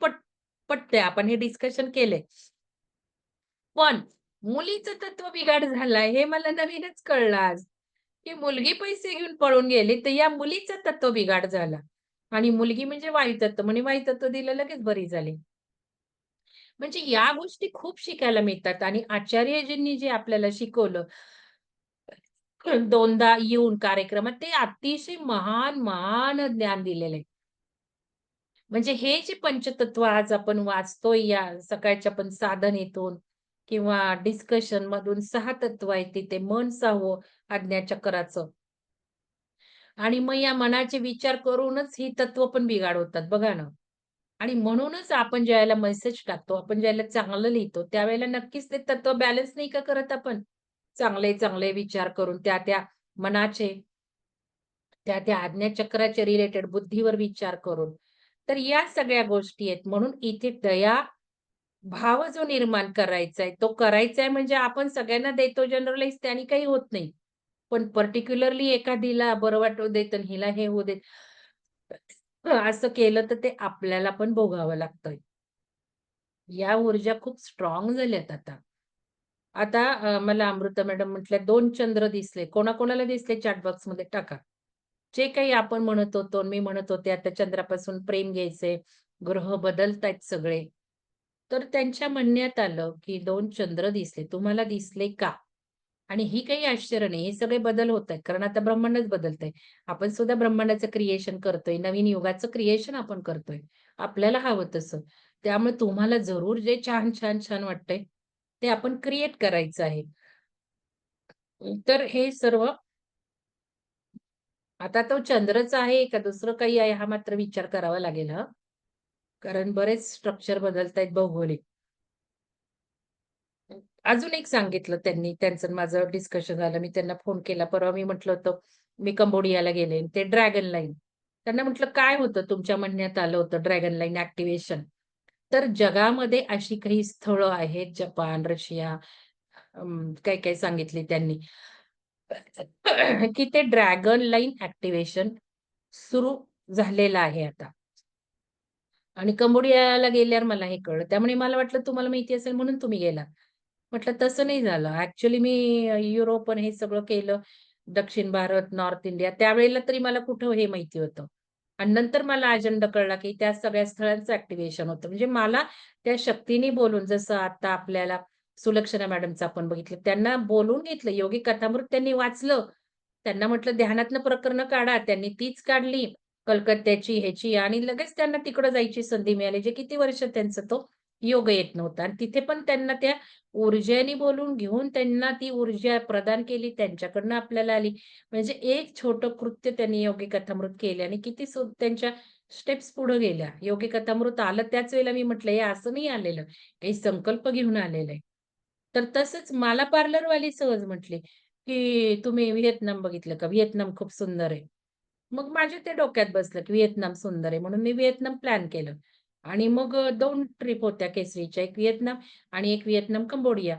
पटतंय. आपण हे डिस्कशन केलंय. पण मुलीचं तत्वबिघाड झालाय हे मला नवीनच कळलं आज, की मुलगी पैसे घेऊन पळून गेली, तर या मुलीचा तत्वबिघाड झाला. आणि मुलगी म्हणजे वायुतत्व म्हणे वायुतत्व दिलं लगेच बरी झाली. म्हणजे या गोष्टी खूप शिकायला मिळतात आणि आचार्यजींनी जे आपल्याला शिकवलं, दोनदा येऊन कार्यक्रमात ते अतिशय महान ज्ञान दिलेलं आहे. म्हणजे हे जे पंचतत्व आज आपण वाचतोय या सकाळच्या पण साधनेतून किंवा डिस्कशन मधून 6 तत्व आहेत तिथे मन 6वं आज्ञाचक्राचं आणि मग या मनाचे विचार करूनच ही तत्व पण बिघाड होतात बघा ना. आणि म्हणूनच आपण ज्यावेळेला मेसेज टाकतो, आपण ज्यावेळेला चांगलं लिहितो, त्यावेळेला नक्कीच ते तत्व बॅलन्स नाही का करत आपण? चांगले विचार करून त्या मनाचे, त्या आज्ञाचक्राच्या रिलेटेड बुद्धीवर विचार करून. तर या सगळ्या गोष्टी आहेत. म्हणून इथे दया भाव जो निर्माण करायचा आहे, तो करायचा आहे म्हणजे आपण सगळ्यांना देतो जनरलाइज त्याने काही होत नाही. पण पर्टिक्युलरली एखादीला बरं वाटू देत आणि हिला हे होऊ देत. असं केलं तर ते आपल्याला पण भोगावं लागतं. या ऊर्जा खूप स्ट्राँग झाल्यात आता. आता मला अमृता मॅडम म्हटल्या 2 चंद्र दिसले. कोणाकोणाला दिसले चॅट बॉक्समध्ये टाका. जे काही आपण म्हणत होतो, मी म्हणत होते आता चंद्रापासून प्रेम घ्यायचंय, ग्रह बदलतायत सगळे. तर त्यांच्या म्हणण्यात आलं, की 2 चंद्र दिसले. तुम्हाला दिसले का? आणि ही काही आश्चर्य नाही. हे सगळे बदल होत आहेत. कारण आता ब्रह्मांडच बदलतंय. आपण सुद्धा ब्रह्मांडाचं क्रिएशन करतोय. नवीन युगाचं क्रिएशन आपण करतोय. आपल्याला हवं तसं. त्यामुळे तुम्हाला जरूर जे छान वाटतंय, ते आपण क्रिएट करायचं आहे. तर हे सर्व आता तो चंद्रच आहे का दुसरं काही आहे हा मात्र विचार करावा लागेल हां. कारण बरेच स्ट्रक्चर बदलतायत भौगोलिक. अजून एक सांगितलं त्यांनी, त्यांचं आणि माझं डिस्कशन झालं. मी त्यांना फोन केला. परवा मी म्हटलं होतं, मी कंबोडियाला गेले. ते ड्रॅगन लाईन. त्यांना म्हटलं, "काय होतं तुमच्या म्हणण्यात आलं होतं ड्रॅगन लाईन ॲक्टिव्हेशन." तर जगामध्ये अशी काही स्थळं आहेत, जपान, रशिया काही-काही सांगितली त्यांनी. की ते ड्रॅगन लाईन ॲक्टिव्हेशन सुरू झालेलं आहे आता. आणि कंबोडियाला गेल्यावर मला हे कळलं. त्यामुळे मला वाटलं तुम्हाला माहिती असेल म्हणून तुम्ही गेलात. म्हटलं तसं नाही झालं. ॲक्चुअली मी युरोप आणि हे सगळं केलं. दक्षिण भारत, नॉर्थ इंडिया त्यावेळेला तरी मला कुठं हे माहिती होतं. आणि नंतर मला अजेंडा कळला, की त्या सगळ्या स्थळांचं ॲक्टिव्हेशन होतं. म्हणजे मला त्या शक्तीने बोलून जसं आता आपल्याला सुलक्षणा मॅडमचं आपण बघितलं. त्यांना बोलवून घेतलं. योगिक कथामृत त्यांनी वाचलं. त्यांना म्हटलं ध्यानातनं प्रकरणं काढा. त्यांनी तीच काढली. कलकत्त्याची, ह्याची आणि लगेच त्यांना तिकडं जायची संधी मिळाली. जे किती वर्ष त्यांचा तो योग येत नव्हता आणि तिथे पण त्यांना त्या ऊर्जेने बोलून घेऊन त्यांना ती ऊर्जा प्रदान केली. त्यांच्याकडनं आपल्याला आली. म्हणजे एक छोटं कृत्य त्यांनी योगी कथामृत केले आणि किती त्यांच्या स्टेप्स पुढे गेल्या. योगी कथामृत आलं त्याच वेळेला मी म्हटलं, "हे असं नाही आलेलं. काही संकल्प घेऊन आलेलं आहे." तर तसंच मला पार्लरवाली सहज म्हटली, की "तुम्ही व्हिएतनाम बघितलं का? व्हिएतनाम खूप सुंदर आहे." मग माझ्या ते डोक्यात बसलं, की व्हिएतनाम सुंदर आहे म्हणून मी व्हिएतनाम प्लॅन केलं. आणि मग 2 ट्रिप होत्या केसरीच्या. एक व्हिएतनाम आणि एक व्हिएतनाम, कंबोडिया.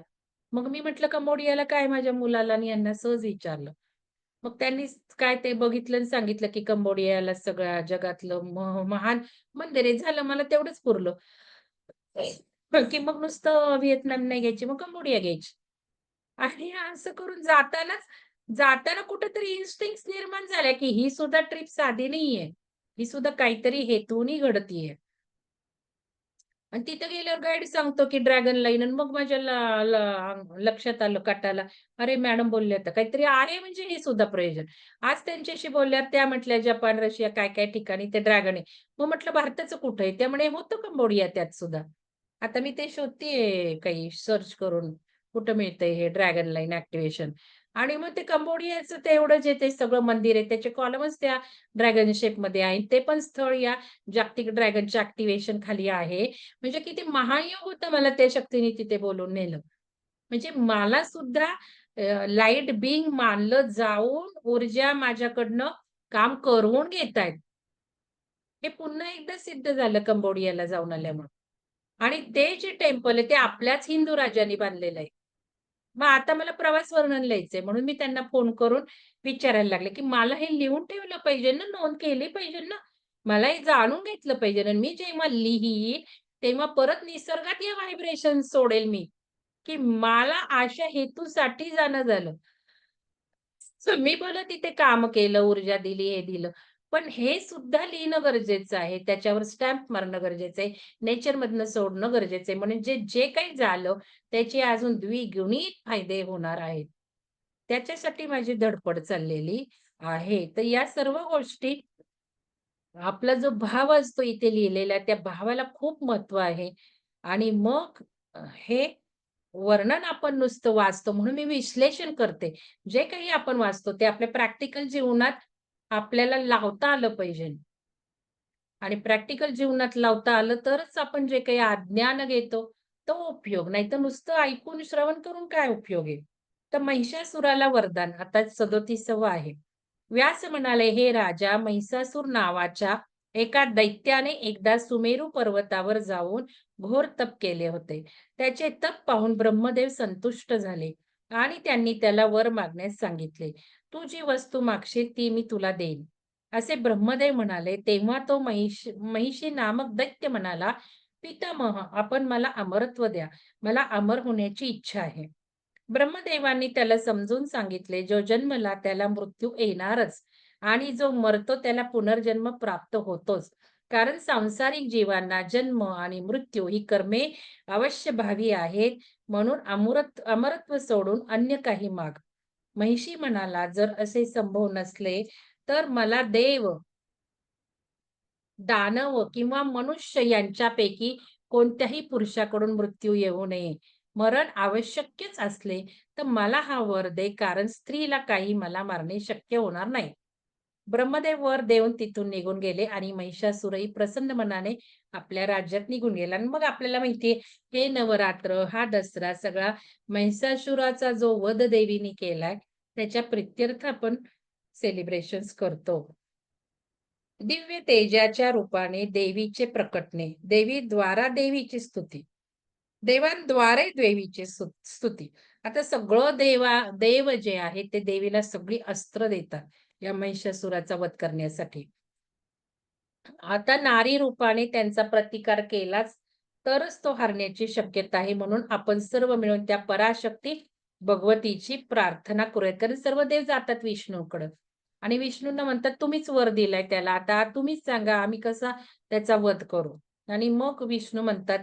मग मी म्हटलं, "कंबोडियाला काय माझ्या मुलाला?" आणि यांना सहज विचारलं. मग त्यांनी काय ते बघितलं आणि सांगितलं, की कंबोडियाला सगळ्या जगातलं महान मंदिर आहे. झालं मला तेवढंच पुरलं. की मग नुसतं व्हिएतनाम नाही घ्यायची, मग कंबोडिया घ्यायची. आणि असं करून जाताना कुठेतरी इन्स्टिंक्ट्स निर्माण झाल्या, की ही सुद्धा ट्रिप साधी नाहीये. ही सुद्धा काहीतरी हेतूनी घडतीये. आणि तिथं गेल्यावर गाईड सांगतो, की ड्रॅगन लाईन आणि मग माझ्या लक्षात आलं काटाला, अरे मॅडम बोलल्या होत्या काहीतरी आहे म्हणजे हे सुद्धा प्रयोजन. आज त्यांच्याशी बोलल्यावर त्या म्हटल्या जपान, रशिया काय-काय ठिकाणी ते ड्रॅगन आहे. मग म्हटलं भारताचं कुठं आहे? त्या म्हणे होतं कंबोडिया त्यात सुद्धा. आता मी ते शोधतीये काही सर्च करून, कुठं मिळतंय हे ड्रॅगन लाईन ॲक्टिव्हेशन. आणि मग ते कंबोडियाचं तेवढं जे ते सगळं मंदिर आहे त्याचे कॉलमच त्या ड्रॅगन शेपमध्ये आहे. ते पण स्थळ या जागतिक ड्रॅगनच्या ॲक्टिव्हेशन खाली आहे. म्हणजे किती महायोग होतं मला त्या शक्तीने तिथे बोलवून नेलं. म्हणजे मला सुद्धा लाईट बीइंग मानलं जाऊन ऊर्जा माझ्याकडनं काम करवून घेतायत. हे पुन्हा एकदा सिद्ध झालं कंबोडियाला जाऊन आल्यामुळं. आणि ते जे टेम्पल आहे ते आपल्याच हिंदू राजांनी बांधलेलं आहे. मग आता मला प्रवास वर्णन लिहायचंय म्हणून मी त्यांना फोन करून विचारायला लागले, की मला हे लिहून ठेवलं पाहिजे ना, नोंद केली पाहिजे ना. मला हे जाणून घेतलं पाहिजे आणि मी जेव्हा लिहीन, तेव्हा परत निसर्गात हे व्हायब्रेशन सोडेल मी, की मला अशा हेतूसाठी जाणं झालं. मी भलं तिथे काम केलं, ऊर्जा दिली, हे दिलं. पण हे सुद्धा लिहिणं गरजेचं आहे. त्याच्यावर स्टॅम्प मारणं गरजेचं आहे. नेचरमधनं सोडणं गरजेचं आहे. म्हणजे जे काही झालं त्याचे अजून द्विगुणित फायदे होणार आहेत. त्याच्यासाठी माझी धडपड चाललेली आहे. तर या सर्व गोष्टी आपला जो भाव असतो इथे लिहिलेला, त्या भावाला खूप महत्त्व आहे. आणि मग हे वर्णन आपण नुसतं वाचतो म्हणून मी विश्लेषण करते. जे काही आपण वाचतो ते आपल्या प्रॅक्टिकल जीवनात आपल्याला लावता आलं पाहिजे. आणि प्रॅक्टिकल जीवनात लावता आलं तरच आपण जे काही अज्ञान घेतो, तो उपयोग. नाहीतर नुसतं ऐकून श्रवण करून काय उपयोग आहे? तर महिषासुराला वरदान आता 37व आहे. व्यास म्हणाले, "हे राजा, महिषासूर नावाच्या एका दैत्याने एकदा सुमेरू पर्वतावर जाऊन घोर तप केले होते. त्याचे तप पाहून ब्रह्मदेव संतुष्ट झाले आणि त्यांनी त्याला वर मागण्यास सांगितले. तू जी वस्तू मागशील ती मी तुला देईन." असे ब्रह्मदेव म्हणाले. तेव्हा तो महिषी नामक दैत्य म्हणाला, "पितामह, आपण मला अमरत्व द्या. मला अमर होण्याची इच्छा आहे." ब्रह्मदेवांनी त्याला समजून सांगितले, "जो जन्मला त्याला मृत्यू येणारच आणि जो मरतो त्याला पुनर्जन्म प्राप्त होतोच. कारण सांसारिक जीवांना जन्म आणि मृत्यू ही कर्मे अवश्यभावी आहेत. म्हणून अमरत्व सोडून अन्य काही माग." महिषी म्हणाला, "जर असे संभव नसले, तर मला देव, दानव किंवा मनुष्य यांच्यापैकी कोणत्याही पुरुषाकडून मृत्यू येऊ नये. मरण आवश्यकच असले, तर मला हा वर दे, कारण स्त्रीला काही मला मारणे शक्य होणार नाही." ब्रह्मदेव वर देऊन तिथून निघून गेले आणि महिषासुरही प्रसन्न मनाने आपल्या राज्यात निघून गेला. आणि मग आपल्याला माहिती हे नवरात्र, हा दसरा सगळा महिषासुराचा जो वध देवीने केलाय, त्याच्या प्रित्यर्थ आपण सेलिब्रेशन्स करतो. दिव्य तेजाच्या रूपाने देवीचे प्रकटणे, देवीद्वारा देवीची स्तुती, देवांद्वारे देवीची स्तुती. आता सगळं देव जे आहे ते देवीला सगळी अस्त्र देतात या महिषासुराचा वध करण्यासाठी. आता नारी रूपाने त्यांचा प्रतिकार केलाच तरच तो हरण्याची शक्यता आहे. म्हणून आपण सर्व मिळून त्या पराशक्ती भगवतीची प्रार्थना करूयात. कारण सर्व देव जातात विष्णूकडं आणि विष्णूंना म्हणतात, "तुम्हीच वर दिलाय त्याला. आता तुम्हीच सांगा आम्ही कसा त्याचा वध करू?" आणि मग विष्णू म्हणतात,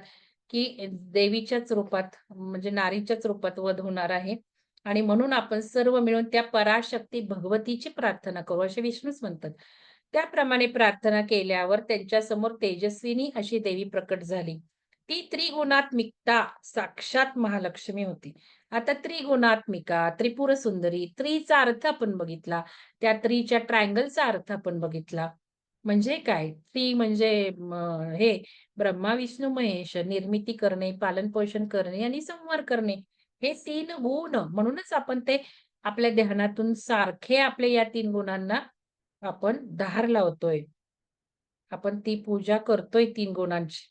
की देवीच्याच रूपात म्हणजे नारीच्याच रूपात वध होणार आहे आणि म्हणून आपण सर्व मिळून त्या पराशक्ती भगवतीची प्रार्थना करू, असे विष्णूच म्हणतात. त्याप्रमाणे प्रार्थना केल्यावर त्यांच्यासमोर तेजस्विनी अशी देवी प्रकट झाली. ती त्रिगुणात्मिकता साक्षात महालक्ष्मी होती. आता त्रिगुणात्मिका, त्रिपुर सुंदरी, त्रीचा अर्थ आपण बघितला. त्या त्रीच्या ट्रायंगलचा अर्थ आपण बघितला. म्हणजे काय? त्रि म्हणजे हे ब्रह्मा, विष्णू, महेश निर्मिती करणे, पालन-पोषण करणे आणि संहार करणे. हे 3 गुण म्हणूनच आपण ते आपल्या ध्यानातून सारखे आपल्या या 3 गुणांना आपण धार लावतोय. आपण ती पूजा करतोय 3 गुणांची.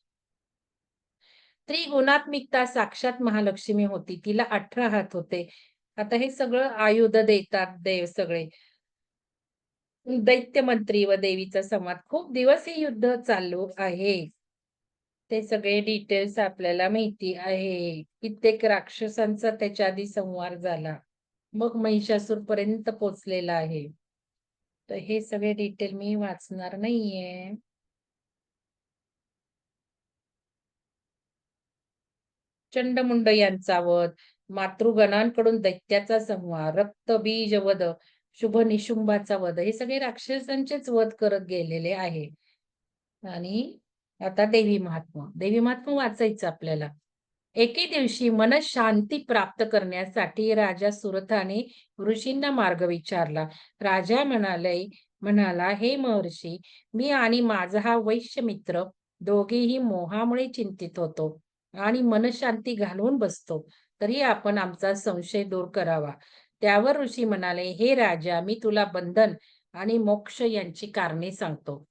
त्रिगुणात्मिकता साक्षात महालक्ष्मी होती. तिला 18 हात होते. आता हे सगळं आयुध देतात देव सगळे. दैत्य मंत्री व देवीचा संवाद. खूप दिवस हे युद्ध चालू आहे. ते सगळे डिटेल्स आपल्याला माहिती आहे. कित्येक राक्षसांचा त्याच्या आधी संहार झाला. मग महिषासूरपर्यंत पोहोचलेला आहे. तर हे सगळे डिटेल मी वाचणार नाहीये. चंडमुंड यांचा वध, मातृगणांकडून दैत्याचा संहार, रक्तबीज वध, शुभ निशुंभाचा वध, हे सगळे राक्षसांचेच वध करत गेलेले आहे. आणि आता देवी महात्म्य. देवी महात्म्य वाचायचं आपल्याला. एके दिवशी मनःशांती प्राप्त करण्यासाठी राजा सुरथाने ऋषींना मार्ग विचारला. राजा म्हणाला, हे महर्षी, मी आणि माझा हा वैश्य मित्र दोघेही मोहामुळे चिंतित होतो आणि मनःशांती घालवून बसतो. तरी आपण आमचा संशय दूर करावा. त्यावर ऋषी म्हणाले, हे राजा, मी तुला बंधन आणि मोक्ष यांची कारणे सांगतो.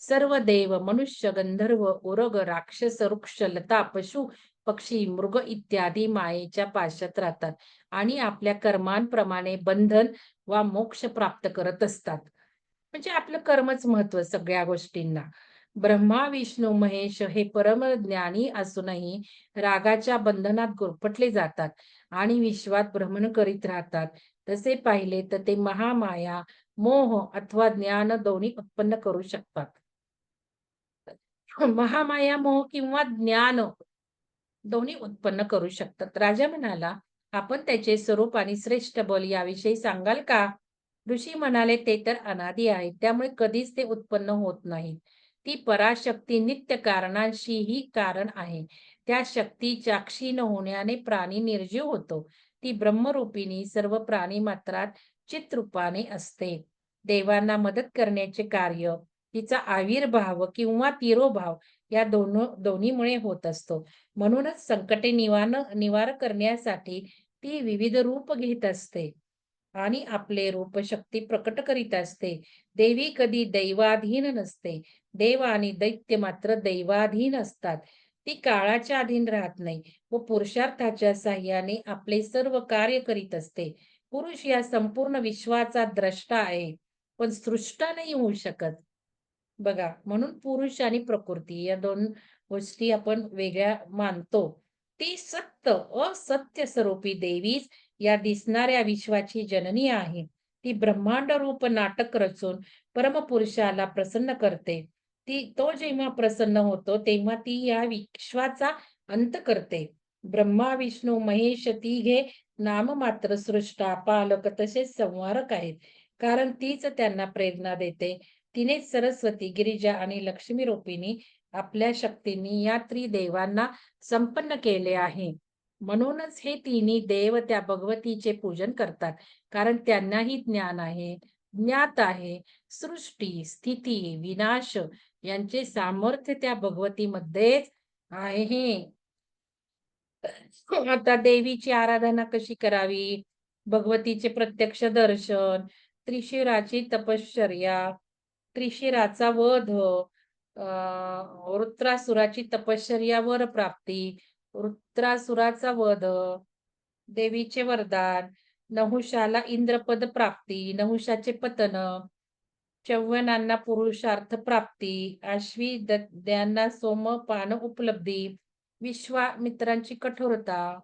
सर्व देव, मनुष्य, गंधर्व, उरग, राक्षस, वृक्ष, लता, पशु, पक्षी, मृग इत्यादी मायेच्या पाशात राहतात आणि आपल्या कर्मांप्रमाणे बंधन वा मोक्ष प्राप्त करत असतात. म्हणजे आपलं कर्मच महत्व सगळ्या गोष्टींना. ब्रह्मा, विष्णू, महेश हे परम ज्ञानी असूनही रागाच्या बंधनात गुरफटले जातात आणि विश्वात भ्रमण करीत राहतात. तसे पाहिले तर ते महामाया, मोह अथवा ज्ञान दोन्ही उत्पन्न करू शकतात. महामाया, मोह किंवा ज्ञान दोन्ही उत्पन्न करू शकतात. राजा म्हणाला, आपण त्याचे स्वरूप आणि श्रेष्ठ बल याविषयी सांगाल का? ऋषी म्हणाले, ते तर अनादी आहे, त्यामुळे कधीच ते उत्पन्न होत नाही. ती पराशक्ती नित्य कारणांशीही कारण आहे. त्या शक्तीच्या क्षीण होण्याने प्राणी निर्जीव होतो. ती ब्रह्मरूपिणी सर्व प्राणी मात्रात चित्रूपाने असते. देवांना मदत करण्याचे कार्य तिचा आविर्भाव किंवा तिरोभाव या दोन्हीमुळे होत असतो. म्हणूनच संकटे निवार करण्यासाठी ती विविध रूप घेत असते आणि आपले रूप शक्ती प्रकट करीत असते. देवी कधी दैवाधीन नसते. देव आणि दैत्य मात्र दैवाधीन असतात. ती काळाच्या अधीन राहत नाही व पुरुषार्थाच्या साह्याने आपले सर्व कार्य करीत असते. पुरुष या संपूर्ण विश्वाचा द्रष्टा आहे, पण सृष्टा नाही होऊ शकत. बघा, म्हणून पुरुष आणि प्रकृती या दोन गोष्टी आपण वेगळ्या मानतो. ती सत्य, असत्य स्वरूपी देवीच या दिसणाऱ्या विश्वाची जननी आहे. ती ब्रह्मांड रूप नाटक रचून परमपुरुषाला प्रसन्न करते. तो जेव्हा प्रसन्न होतो, तेव्हा ती या विश्वाचा अंत करते. ब्रह्मा, विष्णू, महेश तिघे नाममात्र सृष्टा, पालक तसेच संहारक आहेत. कारण तीच त्यांना प्रेरणा देते. तिनेच सरस्वती, गिरिजा आणि लक्ष्मी रूपिणी आपल्या शक्तींनी या त्रिदेवांना संपन्न केले आहे. म्हणूनच हे तिन्ही देव त्या भगवतीचे पूजन करतात. कारण त्यांनाही ज्ञान आहे, ज्ञात आहे. सृष्टी, स्थिती, विनाश यांचे सामर्थ्य त्या भगवतीमध्येच आहे. आता देवीची आराधना कशी करावी? भगवतीचे प्रत्यक्ष दर्शन, त्रिशिराची तपश्चर्या, त्रिशिराचा वध, वृत्रासुराची तपश्चर्या, वरप्राप्ती, वृत्रासुराचा वध, देवीचे वरदान, नहुषाला इंद्रपद प्राप्ती, नहुषाचे पतन, चौव्हानांना पुरुषार्थ प्राप्ती, अश्विद्यांना सोमपान उपलब्धी, विश्वामित्रांची कठोरता,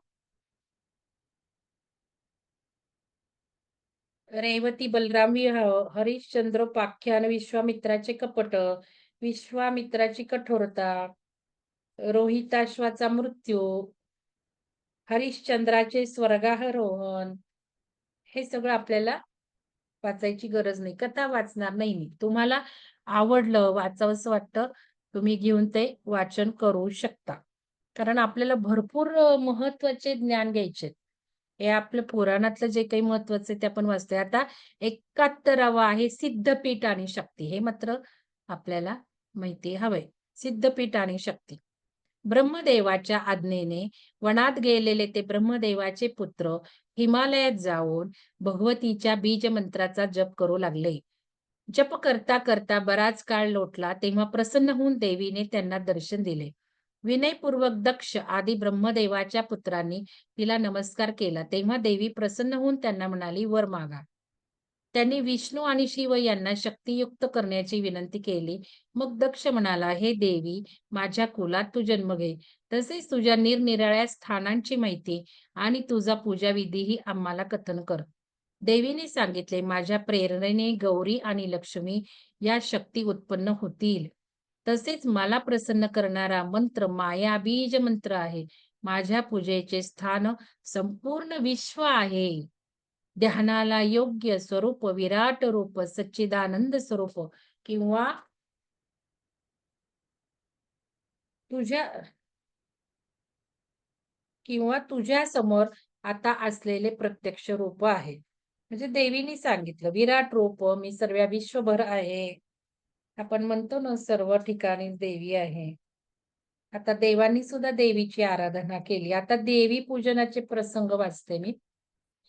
रेवती बलराम विवाह, हरिश्चंद्रोपाख्यान, विश्वामित्राचे कपट, विश्वामित्राची कठोरता, रोहिताश्वाचा मृत्यू, हरिश्चंद्राचे स्वर्गारोहण, हे सगळं आपल्याला वाचायची गरज नाही. कथा वाचणार नाही मी. तुम्हाला आवडलं, वाचावंसं वाटतं, तुम्ही घेऊन ते वाचन करू शकता. कारण आपल्याला भरपूर महत्त्वाचे ज्ञान घ्यायचे. हे आपलं पुराणातलं जे काही महत्त्वाचं आहे ते आपण वाचतोय. आता 71वा आहे सिद्धपीठ आणि शक्ती. हे मात्र आपल्याला माहिती हवंय. सिद्धपीठ आणि शक्ती. ब्रह्मदेवाच्या आज्ञेने वनात गेलेले ते ब्रह्मदेवाचे पुत्र हिमालयात जाऊन भगवतीच्या बीज मंत्राचा जप करू लागले. जप करता करता बराच काळ लोटला, तेव्हा प्रसन्न होऊन देवीने त्यांना दर्शन दिले. विनयपूर्वक दक्ष आदी ब्रह्मदेवाच्या पुत्रांनी तिला नमस्कार केला. तेव्हा देवी प्रसन्न होऊन त्यांना म्हणाली, वर मागा. त्यांनी विष्णू आणि शिव यांना शक्तियुक्त करण्याची विनंती केली. मग दक्ष म्हणाला, हे देवी, माझ्या कुलात तू जन्म घे. तसेच तुझ्या निरनिराळ्या स्थानांची माहिती आणि तुझा पूजाविधीही आम्हाला कथन कर. देवीने सांगितले, माझ्या प्रेरणेने गौरी आणि लक्ष्मी या शक्ती उत्पन्न होतील. तसेच मला प्रसन्न करणारा मंत्र माया बीज मंत्र आहे. माझ्या पूजेचे स्थान संपूर्ण विश्व आहे. ध्यानाला योग्य स्वरूप, विराट रूप, सच्चिदानंद स्वरूप किंवा तुझ्या किंवा तुझ्या समोर आता असलेले प्रत्यक्ष रूप आहे. म्हणजे देवीनी सांगितलं, विराट रूप मी सर्व विश्वभर आहे. आपण म्हणतो ना, सर्व ठिकाणी देवी आहे. आता देवांनी सुद्धा देवीची आराधना केली. आता देवी पूजनाचे प्रसंग वाचते मी.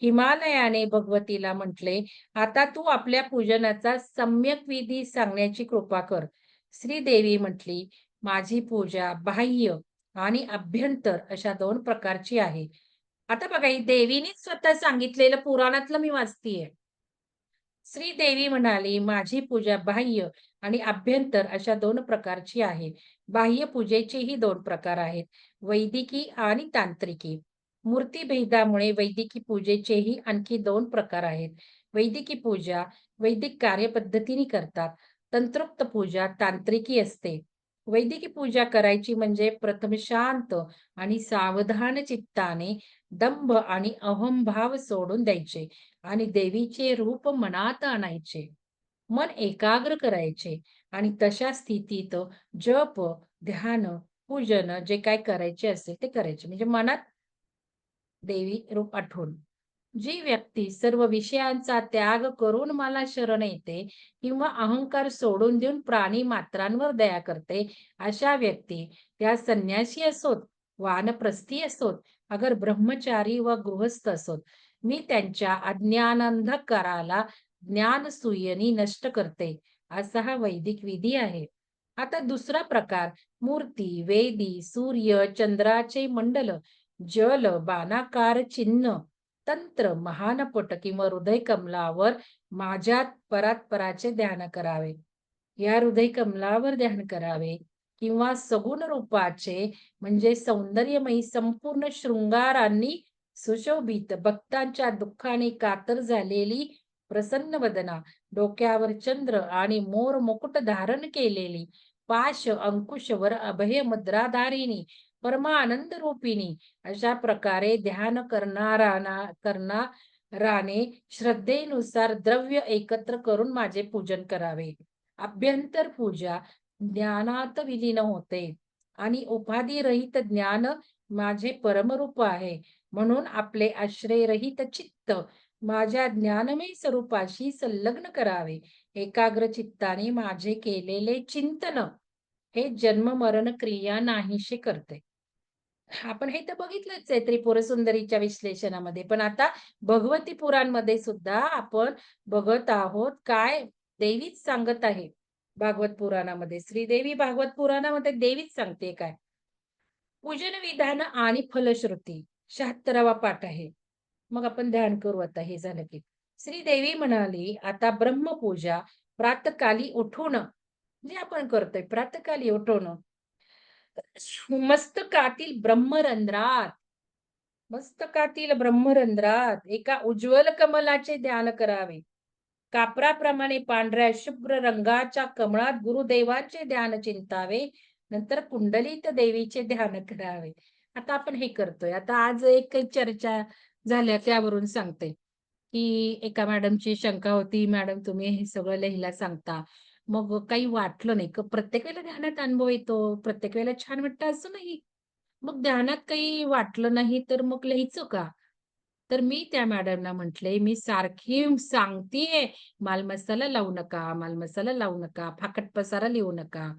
हिमालयाने भगवतीला म्हटले, "आता तू आपल्या पूजनाचा सम्यक विधी सांगण्याची कृपा कर." श्रीदेवी म्हटली, "माझी पूजा बाह्य आणि अभ्यंतर अशा 2 प्रकारची आहे." आता बघा, ही देवीनीच स्वतः सांगितलेलं पुराणातलं मी वाचतीये. श्रीदेवी म्हणाली, "माझी पूजा बाह्य आणि अभ्यंतर अशा 2 प्रकारची आहे. बाह्य पूजेचेही 2 प्रकार आहेत, वैदिकी आणि तांत्रिकी. मूर्तिभेदामुळे वैदिकी पूजेचेही आणखी 2 प्रकार आहेत. वैदिकी पूजा वैदिक कार्यपद्धतीने करतात. तंत्रोक्त पूजा तांत्रिकी असते. वैदिकी पूजा करायची म्हणजे प्रथम शांत आणि सावधान चित्ताने दंभ आणि अहंभाव सोडून द्यायचे. आणि देवीचे रूप मनात आणायचे. मन एकाग्र करायचे आणि तशा स्थितीत जप, ध्यान, पूजन जे काही करायचे असेल ते करायचे. म्हणजे मनात देवी रूप आठवून. जी व्यक्ती सर्व विषयांचा त्याग करून मला शरण येते किंवा अहंकार सोडून देऊन प्राणी मात्रांवर दया करते, अशा व्यक्ती त्या संन्यासी असोत, वानप्रस्थी असोत, अगर ब्रह्मचारी व गृहस्थ असोत, मी त्यांच्या अज्ञानांधकाराला ज्ञानसूयेने नष्ट करते. असा हा वैदिक विधी आहे. आता दुसरा प्रकार मूर्ती, वेदी, सूर्य, चंद्राचे मंडल, जल, बाणाकार चिन्ह, तंत्र, महानपट किंवा हृदय कमलावर माझ्यात परात्पराचे ध्यान करावे. या हृदय कमलावर ध्यान करावे किंवा सगुण रूपाचे म्हणजे सौंदर्यमयी संपूर्ण शृंगारांनी सुशोभित भक्तांच्या दुःखाने कातर झालेली प्रसन्न वदना, डोक्यावर चंद्र आणि मोर मुकुट धारण केलेली, पाश अंकुशवर अभय मुद्राधारिणी, परमानंद रूपिणी अशा प्रकारे ध्यान करणाराने श्रद्धेनुसार द्रव्य एकत्र करून माझे पूजन करावे. अभ्यंतर पूजा ज्ञानात विलीन होते आणि उपाधिरहित ज्ञान माझे परमरूप आहे. म्हणून आपले आश्रयरहित चित्त माझ्या ज्ञानमय स्वरूपाशी संलग्न करावे. एकाग्र चित्ताने माझे केलेले चिंतन हे जन्म मरण क्रिया नाहीशी करते. आपण हे तर बघितलंच आहे त्रिपुर सुंदरीच्या विश्लेषणामध्ये. पण आता भगवती पुराणमध्ये सुद्धा आपण बघत आहोत काय देवीच सांगत आहे. भागवत पुराणामध्ये श्रीदेवी भागवत पुराणामध्ये देवीच सांगते काय? पूजन विधान आणि फलश्रुती 76वा पाठ आहे. मग आपण ध्यान करू आता हे झालं की. श्रीदेवी म्हणाली, "आता ब्रह्मपूजा प्रातःकाली उठून" जे आपण करतोय प्रातःकाली उठून मस्तकातील ब्रह्मरंध्रात मस्तकातील ब्रह्मरंध्रात एका उज्ज्वल कमलाचे ध्यान करावे. कापराप्रमाणे पांढऱ्या शुभ्र रंगाच्या कमळात गुरुदेवांचे ध्यान चिंतावे. नंतर कुंडलित देवीचे ध्यान करावे. आता आपण हे करतोय. आता आज एक काही चर्चा झाल्या त्यावरून सांगते, की एका मॅडमची शंका होती, "मॅडम तुम्ही हे सगळं लिहायला सांगता. मग काही वाटलं नाही का? प्रत्येक वेळेला ध्यानात अनुभव येतो, प्रत्येक वेळेला छान वाटतं असं नाही. मग ध्यानात काही वाटलं नाही तर मग लिहायचं का?" तर मी त्या मॅडमला म्हटले, "मी सारखी सांगतीये, माल मसाला लावू नका, माल मसाला लावू नका, फाकट पसारा लिहू नका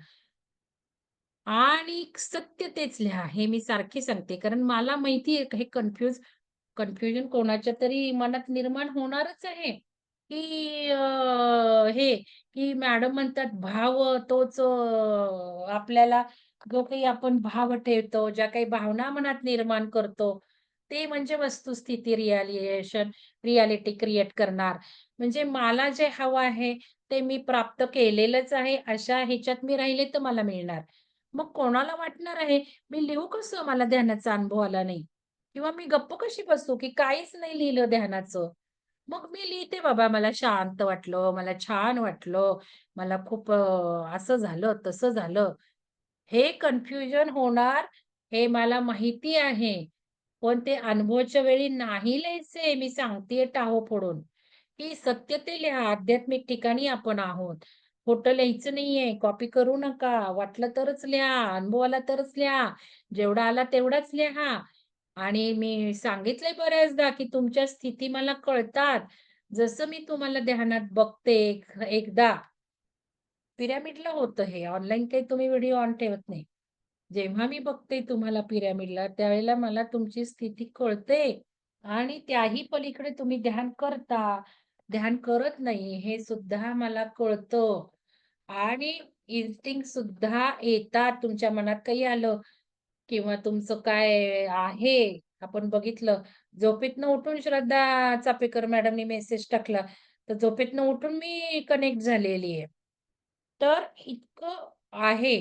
आणि सत्य तेच लिहा." हे मी सारखी सांगते. कारण मला माहिती आहे हे कन्फ्युजन कोणाच्या तरी मनात निर्माण होणारच आहे, की हे की मॅडम म्हणतात भाव तोच आपल्याला जो काही आपण भाव ठेवतो, ज्या काही भावना मनात निर्माण करतो, ते म्हणजे वस्तुस्थिती रियालिटी क्रिएट करणार. म्हणजे मला जे हवं आहे, ते मी प्राप्त केलेलंच आहे, अशा ह्याच्यात मी राहिले तर मला मिळणार. मग कोणाला वाटणार आहे, मी लिहू कसं मला ध्यानाचा अनुभव आला नाही? किंवा मी गप्प कशी बसू, की काहीच नाही लिहिलं ध्यानाचं. मग मी लिहिते बाबा मला शांत वाटलं, मला छान वाटलं, मला खूप असं झालं, तसं झालं. हे कन्फ्युजन होणार हे मला माहिती आहे. पण ते अनुभवाच्या वेळी नाही लिहायचंय. मी सांगतेय टाहो फोडून, की सत्य ते लिहा. आध्यात्मिक ठिकाणी आपण आहोत. खोटं लिहायचं नाहीये. कॉपी करू नका. वाटलं तरच लिहा. अनुभव आला तरच लिहा. जेवढा आला तेवढाच लिहा. आणि मी सांगितलंय बऱ्याचदा, की तुमच्या स्थिती मला कळतात. जसं मी तुम्हाला ध्यानात बघते एकदा पिरॅमिडला होतं हे. ऑनलाईन काही तुम्ही व्हिडिओ ऑन ठेवत नाही. जेव्हा मी बघते तुम्हाला पिरॅमिडला, त्यावेळेला मला तुमची स्थिती कळते आणि त्याही पलीकडे तुम्ही ध्यान करता, ध्यान करत नाही हे सुद्धा मला कळतं आणि इन्स्टिंक्ट सुद्धा येतात. तुमच्या मनात काही आलं किंवा तुमचं काय आहे, आपण बघितलं. झोपेतनं उठून श्रद्धा चापेकर मॅडमनी मेसेज टाकला, तर झोपेतनं उठून मी कनेक्ट झालेली आहे. तर इतकं आहे.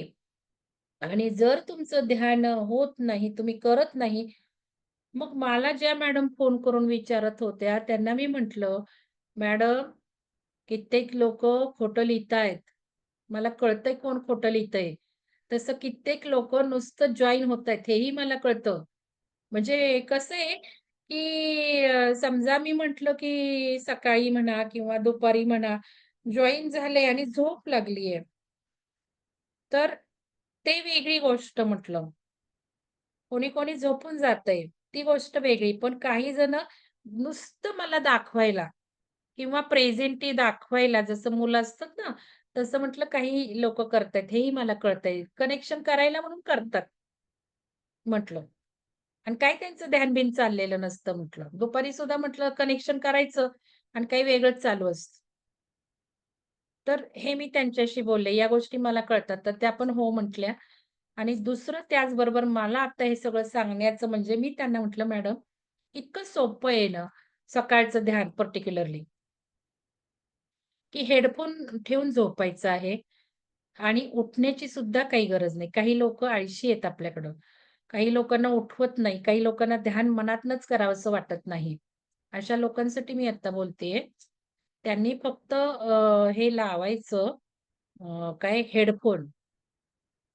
आणि जर तुमचं ध्यान होत नाही, तुम्ही करत नाही, मग मला ज्या मॅडम फोन करून विचारत होत्या, त्यांना मी म्हटलं, "मॅडम, कित्येक लोकं खोटं लिहितायत. मला कळतंय कोण खोटं लिहितंय. तसं कित्येक लोकं नुसतं जॉइन होतायत, हेही मला कळतं." म्हणजे कसं आहे, की समजा मी म्हटलं, की सकाळी म्हणा किंवा दुपारी म्हणा, जॉइन झाले आणि झोप लागलीये, तर ते वेगळी गोष्ट म्हटलं. कोणी-कोणी झोपून जातंय, ती गोष्ट वेगळी. पण काही जण नुसतं मला दाखवायला किंवा प्रेझेंटी दाखवायला जसं मुलं असतात ना, तसं म्हटलं काही लोकं करतायत. हेही मला कळतंय. कनेक्शन करायला म्हणून करतात म्हटलं. आणि काही त्यांचं ध्यान-बिन चाललेलं नसतं म्हटलं. दुपारी सुद्धा म्हटलं कनेक्शन करायचं आणि काही वेगळंच चालू असतं. तर हे मी त्यांच्याशी बोलले. या गोष्टी मला कळतात. तर त्या पण हो म्हटल्या. आणि दुसरं त्याचबरोबर मला आता हे सगळं सांगण्याचं म्हणजे मी त्यांना म्हटलं, "मॅडम, इतकं सोपं आहे ना, सकाळचं ध्यान पर्टिक्युलरली, की हेडफोन ठेवून झोपायचं आहे आणि उठण्याची सुद्धा काही गरज नाही." काही लोकं आळशी आहेत आपल्याकडं. काही लोकांना उठवत नाही. काही लोकांना ध्यान मनातनच करावंसं वाटत नाही. अशा लोकांसाठी मी आता बोलतेय. त्यांनी फक्त हे लावायचं काय हेडफोन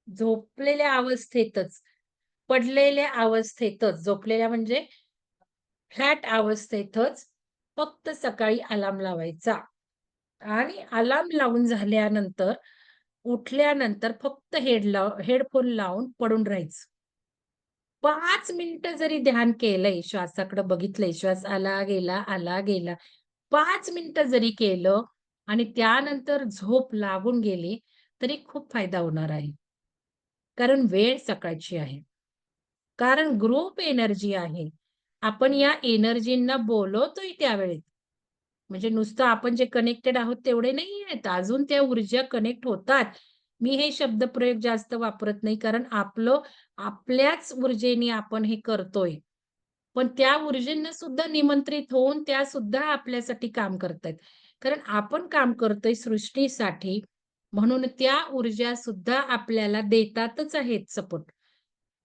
झोपलेल्या अवस्थेतच, पडलेल्या अवस्थेतच, झोपलेल्या म्हणजे फ्लॅट अवस्थेतच फक्त सकाळी अलार्म लावायचा आणि अलार्म लावून झाल्यानंतर, उठल्यानंतर फक्त हेडफोन लावून पडून राहायचं. 5 मिनिटं जरी ध्यान केलंय, श्वासाकडे बघितलंय, श्वास आला, गेला, आला, गेला. 5 मिनिटं जरी केलं आणि त्यानंतर झोप लागून गेली, तरी खूप फायदा होणार आहे. कारण वेळ सकाळची आहे. कारण ग्रुप एनर्जी आहे. आपण या एनर्जींना बोलवतोय त्यावेळेत. म्हणजे नुसतं आपण जे कनेक्टेड आहोत तेवढे नाही आहेत. अजून त्या ऊर्जा कनेक्ट होतात. मी हे शब्दप्रयोग जास्त वापरत नाही कारण आपल्याच ऊर्जेने आपण हे करतोय. पण त्या ऊर्जेंना सुद्धा निमंत्रित होऊन त्या सुद्धा आपल्यासाठी काम करतायत. कारण आपण काम करतोय सृष्टीसाठी म्हणून त्या ऊर्जा सुद्धा आपल्याला देतातच आहेत सपोर्ट.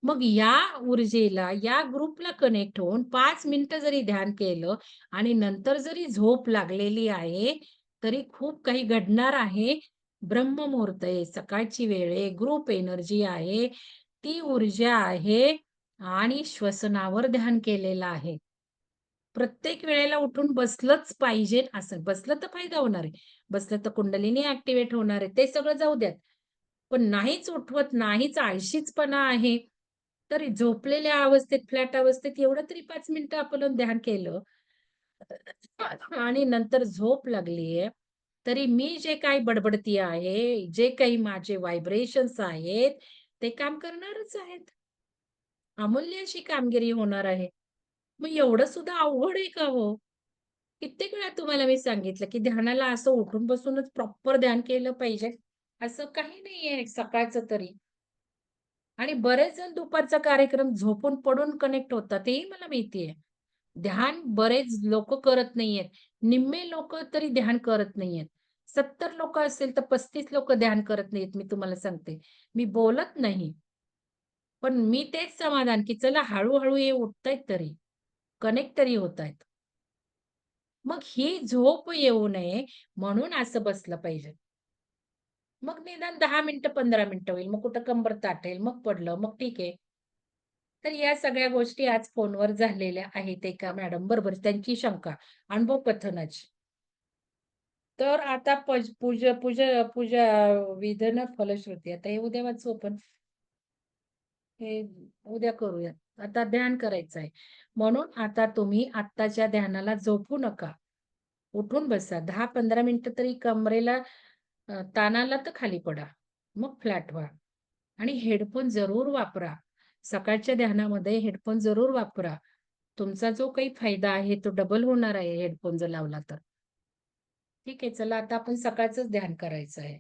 मग या ऊर्जेला, या ग्रुपला कनेक्ट होऊन 5 मिनिटं जरी ध्यान केलं आणि नंतर जरी झोप लागलेली आहे, तरी खूप काही घडणार आहे. ब्रह्ममुहूर्त आहे, सकाळची वेळ आहे, ग्रुप एनर्जी आहे, ती ऊर्जा आहे आणि श्वसनावर ध्यान केलेलं आहे. प्रत्येक वेळेला उठून बसलंच पाहिजे असं बसलं तर फायदा होणार आहे. बसलं तर कुंडलिनी ॲक्टिव्हेट होणार आहे. ते सगळं जाऊ द्यात. पण नाहीच उठवत, नाहीच आळशीचपणा आहे. तरी झोपलेल्या अवस्थेत, फ्लॅट अवस्थेत एवढं तरी 5 मिनिटं आपण ध्यान केलं आणि नंतर झोप लागलीये, तरी मी जे काही बडबडती आहे, जे काही माझे व्हायब्रेशन्स आहेत, ते काम करणारच आहेत. अमूल्य अशी कामगिरी होणार आहे. मग एवढं सुद्धा अवघड आहे का हो? कित्येक वेळा तुम्हाला मी सांगितलं, की ध्यानाला असं उठून बसूनच प्रॉपर ध्यान केलं पाहिजे, असं काही नाहीये सकाळचं तरी. आणि बरेच जण दुपारचा कार्यक्रम झोपून पडून कनेक्ट होतात, हेही मला माहिती आहे. ध्यान बरेच लोकं करत नाहीयेत. निम्मे लोकं तरी ध्यान करत नाहीयेत. 70 लोकं असेल तर 35 लोकं ध्यान करत नाहीयेत, मी तुम्हाला सांगते. मी बोलत नाही. पण मी तेच समाधान, की चला हळू हे उठतायत तरी, कनेक्ट तरी होतायत. मग ही झोप येऊ नये म्हणून असं बसलं पाहिजे. मग निदान 10 मिनिटं, 15 मिनिटं होईल. मग कुठं कंबर ताठेल, मग पडलं, मग ठीक आहे. तर या सगळ्या गोष्टी आज फोनवर झालेल्या आहेत एका मॅडम बरोबर. त्यांची शंका अनुभव कथनाची. तर आता पूजा पूजा पूजा विधान फलश्रुती. आता हे उद्या वाचू आपण. हे उद्या करूयात. आता ध्यान करायचं आहे. म्हणून आता तुम्ही आत्ताच्या ध्यानाला झोपू नका. उठून बसा. 10-15 मिनिटं तरी कमरेला ताण आला तर खाली पडा. मग फ्लॅट व्हा आणि हेडफोन जरूर वापरा. सकाळच्या ध्यानामध्ये हेडफोन जरूर वापरा. तुमचा जो काही फायदा आहे तो डबल होणार आहे हेडफोन जर लावला तर. ठीक आहे, चला आता आपण सकाळचंच ध्यान करायचं आहे.